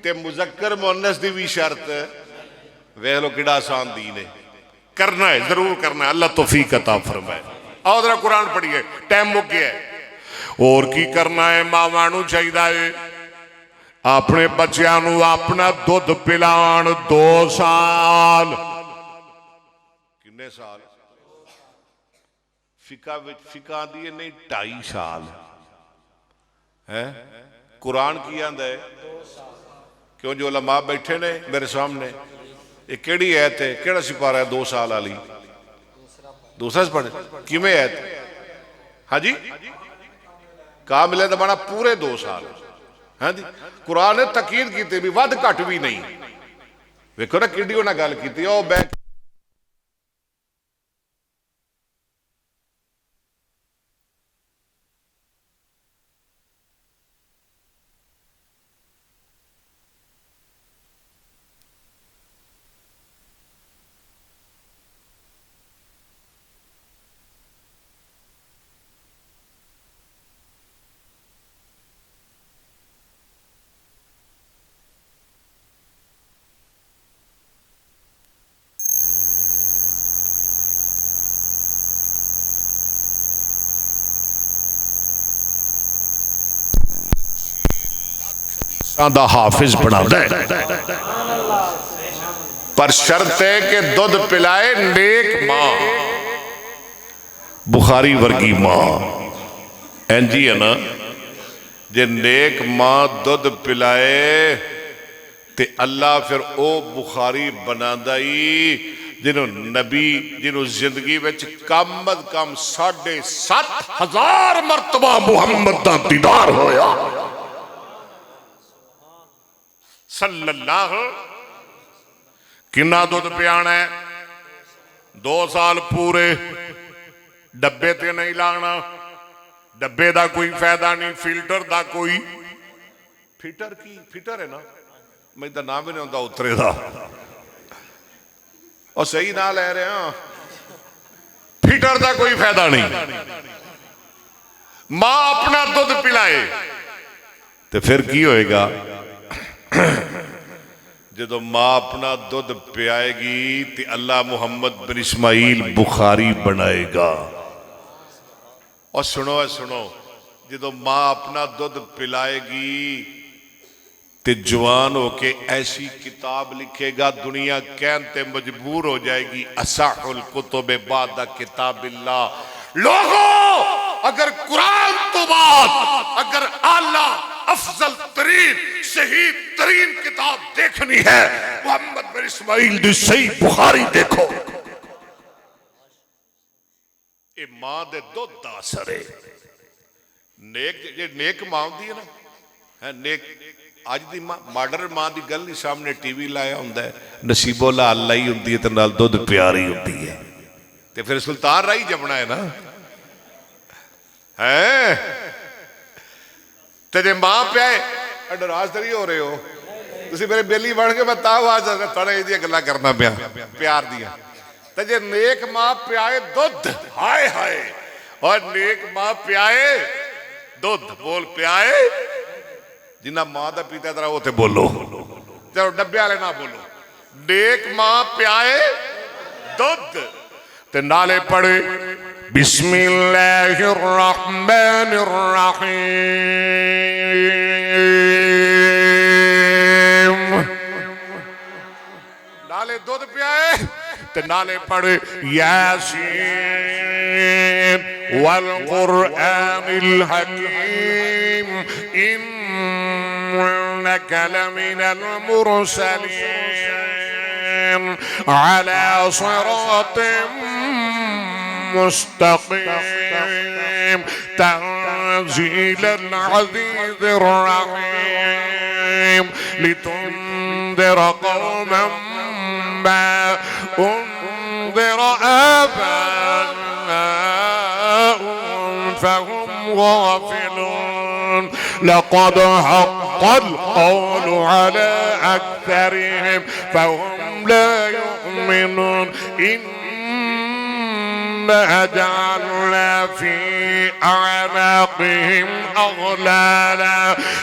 ते मुजक्कर मुअन्नस दी भी शर्त। वेख लो किहड़ा आसान दीन है। करना है, जरूर करना है। अल्लाह तौफीक अता फरमाए। आओ जरा कुरान पढ़िए, टाइम मुक गया है। और की करना है? मावां नूं चाहिदा है अपने बच्चों नूं अपना दुध पिलाण 2 साल। किन्ने साल? फिका दी नहीं 2.5 साल है। कुरान की आंदा है? क्यों जो उलमा बैठे ने मेरे सामने, ये केड़ी ऐत है, केड़ा सिपारा है 2 साल वाली? दूसरा पढ़ किमें ऐत? हाँ जी, कहा मिले तो बना पूरे 2 साल। हाँ जी, कुरान ने तकीद की भी वध घट भी नहीं। वेखो ना कि उन्हें गल की। ओ बैठ दा हाफिज बनाता है, पर शर्त है कि दुध पिलाए नेक मां, बुखारी वर्गी मां। इंजी है ना, जे नेक मां दुध पिलाए ते अल्लाह फिर ओ बुखारी बनांदा ही जिन्हों नबी जिन्हों जिंदगी विच कम अज कम 7,500 मरतबा मुहम्मद दा दीदार होया। सल्लल्लाहु। किन्ना दुध पियाना है? 2 साल पूरे। डब्बे ते नहीं लाना, डब्बे का कोई फायदा नहीं, फिल्टर का कोई फिटर की फिटर है ना, मैं तो नाम भी नहीं आता उतरे का, और सही ना ले रहे हैं, फिटर का कोई फायदा नहीं। मां अपना दुध पिलाए तो फिर की होएगा? जो मां अपना दुध पियाएगी तो अल्लाह मुहम्मद बिन इस्माइल बुखारी बनाएगा। और सुनो सुनो, जो मां अपना दुध पिलाएगी तो जवान होके ऐसी किताब लिखेगा दुनिया कहते मजबूर हो जाएगी, असाहुल कुतुब बाद किताबिल्लाह। लोगों, अगर कुरान तो बात, अगर आला अफजल तरीन शहीद तरीन किताब देखनी है, मोहम्मद बिन इस्माइल दी सही बुखारी देखो। ये मां दे दुध दा असर है। नेक जे नेक मां होंदी है ना, है नेक। अज दी मां मॉडर्न मां की गल नहीं, सामने टीवी लाया होंदा है, नसीबो लाल लाई होंदी है ते नाल दुध प्यारी होंदी है, ते फिर सुल्तान राही जमना है ना, है ते जे मां प्याए। नाराज तो नहीं हो रहे हो तुसीं? मेरे बेली बन के मैं तां आवाज थोड़ा इहदी गल्लां करना पिया प्यार दियां। ते जे नेक मां प्याए दुध, हाय हाय, और नेक मां प्याए दुध, बोल प्याए, जिन्ना मां दा पीता तेरा उते बोलो, चलो डब्बे वाले ना बोलो। नेक मां प्याए दुध ते नाले पढ़े बिस्मिल्लाहिर रहमानिर रहीम। नाले दुध पियाए ते नाले पढ़े यासीन वल कुरआनिल हकीम इन्नका लमिनल मुरसलीन अला सिरातिम मुस्तकीम तंजीलल अज़ीज़िर रहीम लितुंदिर कौमन मा उन्दिर आबाउहुम फहुम गाफिलून लक़द हक़्क़ल क़ौलु अला अक्सरिहिम फहुम ला युमिनून। जअलना फी अअनाक़िहिम अग़लाला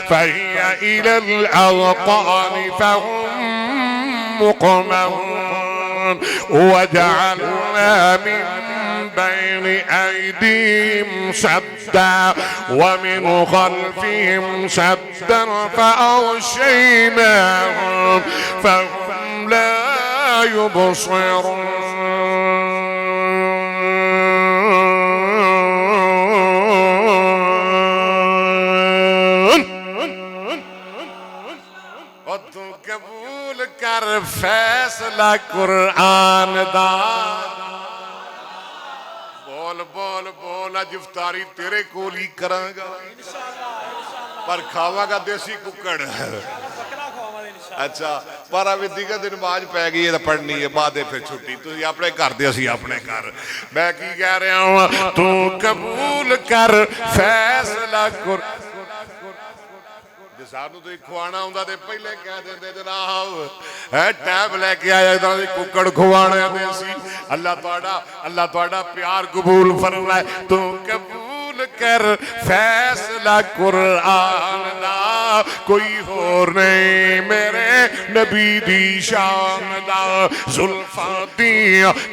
फहिय इलल अज़क़ानि फहुम मुक़महून वजअलना मिन बैन अयदीहिम सद्दा वमिन ख़ल्फ़िहिम सद्दा फ़अग़शयनाहुम फहुम ला युबसिरून। कर फैसला कुरान दा, बोल बोल बोल, अज इफ्तारी तेरे कोल ही करांगा, पर खावांगा देसी कुकड़। अच्छा, पर अभी का दिन नमाज पै गई है, पढ़नी है, बाद फिर छुट्टी। तुम अपने घर दे, असी अपने घर। मैं की कह रहा हूं, तू कबूल कर फैसला कुर। सानू तो खुआना आउंदा ते पहले कह देंदे जनाब है टैब लेके आया इदां दी कुकड़ खुआने देसी। अल्लाह तुहाडा प्यार कबूल फरमाए। तू कबूल कर फैसला कुरान दा, कोई होर नहीं मेरे नबी दी शान दा। जुल्फां दी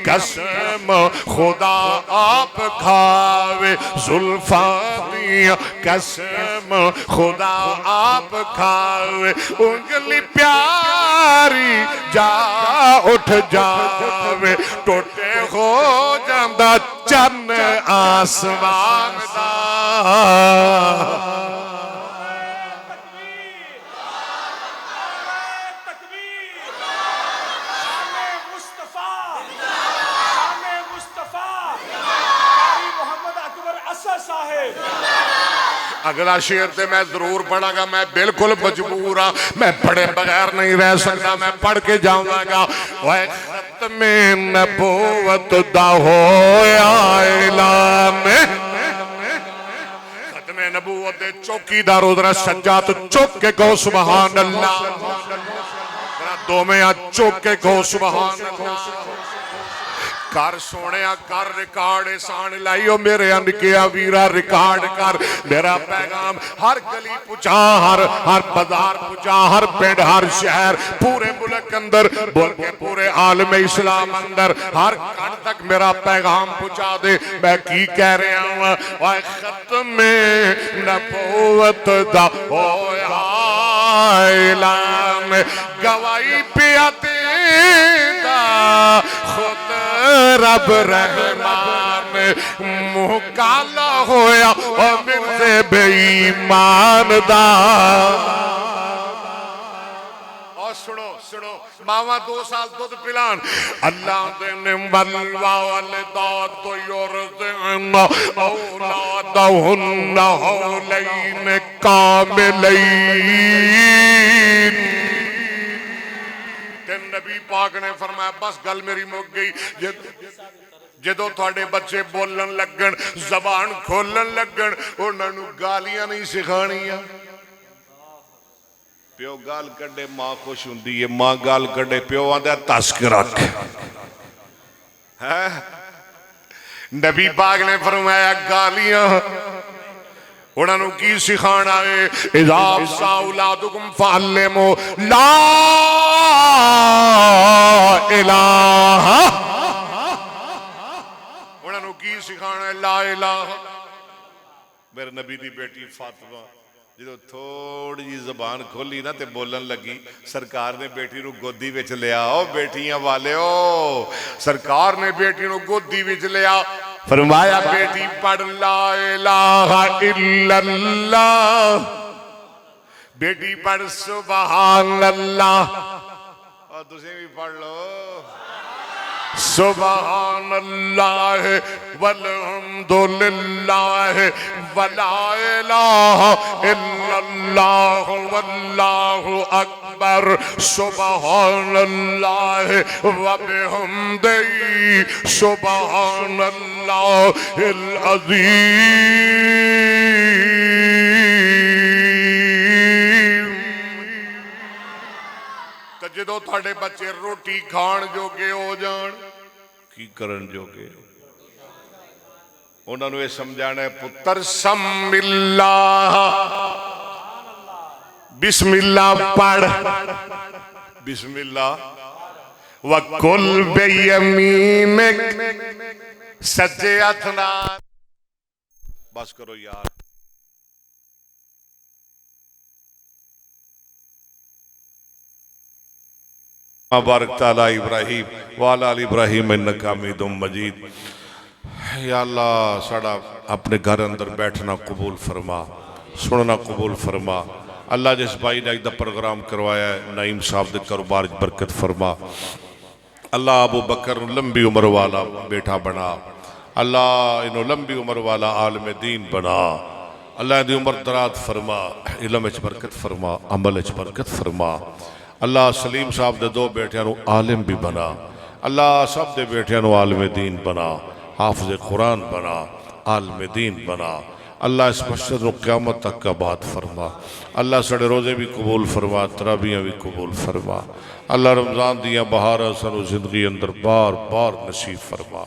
कसम खुदा आप खावे, जुल्फां दी कसम खुदा आप खावे। उंगली प्यारी जा उठ जावे, टोटे हो जांदा चन्न आसमान दा। अगला शेर तो मैं जरूर पढ़ागा, मैं बिल्कुल मजबूर हाँ, मैं पढ़े बगैर नहीं रह सकता, मैं पढ़ के जाऊंगा। वह खत्मे नबूवत दा होया ऐलान, खत्मे नबूवत दे चौकीदार उधर सज्जाद चुक के कहो सुभान अल्लाह, दो में चुक के कहो सुभान अल्लाह। कर सोने कर रिकॉर्ड सान लाइयो मेरे अनकिया वीरा, रिकॉर्ड कर मेरा पैगाम हर गली पुचा, हर बाजार पुचा, हर पिंड हर शहर पूरे मुल्क अंदर बोल के पूरे आलम इस्लाम अंदर हर कण तक मेरा पैगाम पुचा दे। मैं की कह रहा हूं, खत्मे नबूवत दा होया ऐलान, गवाही पिया देदा खुद रब रहमान, मुंह काला होया और मिर्जे बेईमान दा। और सुनो सुनो, मावा 2 साल दूध पिलान, अल्लाह दे बलवा वाले दात युरज़िन औलादहुन हौलैन कामिलैन। नबी पाक ने फरमाया बस गल मेरी मुक गई, जदों तुहाडे बच्चे बोलन लगन, जबान खोलन लगन, उन्होंने गालियां नहीं सिखानियां। प्यो गाल कड्डे मां खुश हुंदी है, मां गाल कड्डे प्यो आंदा तस के रख है। नबी पाक ने फरमाया गालियां उन्होंने की सिखाना है, इज़ा औलादुकुम फअल्लिमू ला इलाहा, उन्होंने की सिखाना है ला इलाहा। मेरे नबी दी बेटी फातिमा जो थोड़ी जी जबान खोली ना ते बोलन लगी, सरकार ने बेटी नू गोदी विच लिया। ओ बेटियां वाले ओ, सरकार ने बेटी नू गोदी विच लिया, फरमाया बेटी पढ़ ला इलाहा इल्लल्लाह, बेटी पढ़ सुभान अल्लाह। और तुसी भी पढ़ लो सुभान अल्लाह वल्हम्दुलिल्लाह वला इलाहा इल्लल्लाह वल्लाहु अकबर, सुभान अल्लाह व बिहम्दिही सुभान अल्लाहिल अज़ीम। तो जदों तुहाडे बच्चे रोटी खाण जोगे हो जाण, की करन जोगे, उन्होंने ये समझाना है पुत्र सम्मिल्लाह, बिस्मिल्लाह पढ़, बिस्मिल्लाह वकुल बेयमीनिक, सच्चे हथ नाल। बस करो यार, बारक ताला इब्राहिम वाला इब्राहिम इन्नका हमीदुम मजीद। या अल्लाह साड़ा अपने घर अंदर बैठना कबूल फरमा, सुनना कबूल फरमा। अल्लाह जिस भाई ने अज प्रोग्राम करवाया है नईम साहब के कारोबार बरकत फरमा। अल्लाह अबू बकर लंबी उम्र वाला बेटा बना, अल्लाह इन्हों लंबी उम्र वाला आलम दीन बना। अल्लाह दी उम्र दराज फरमा, इलम च बरकत फरमा, अमल च बरकत फरमा। अल्लाह सलीम साहब के 2 बेटियां आलिम भी बना, अल्लाह सब दे बेटियां आलम दीन बना, हाफिज कुरान बना, आलम दीन बना। अल्लाह इस मस्जिद को क़यामत तक का बात फरमा। अल्लाह साढ़े रोज़े भी कबूल फरमा, तराबियाँ भी कबूल फरमा। अल्लाह रमज़ान दिया बहार सानू जिंदगी अंदर बार बार नसीब फरमा।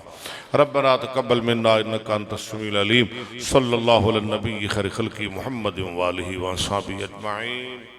रब्बना तक़ब्बल मिन्ना इन्नका अंतस समीउल अलीम। सल्लल्लाहु अलैहि नबी खैर खल्क़ि मुहम्मद व आलिहि व अस्हाबिहि अजमईन।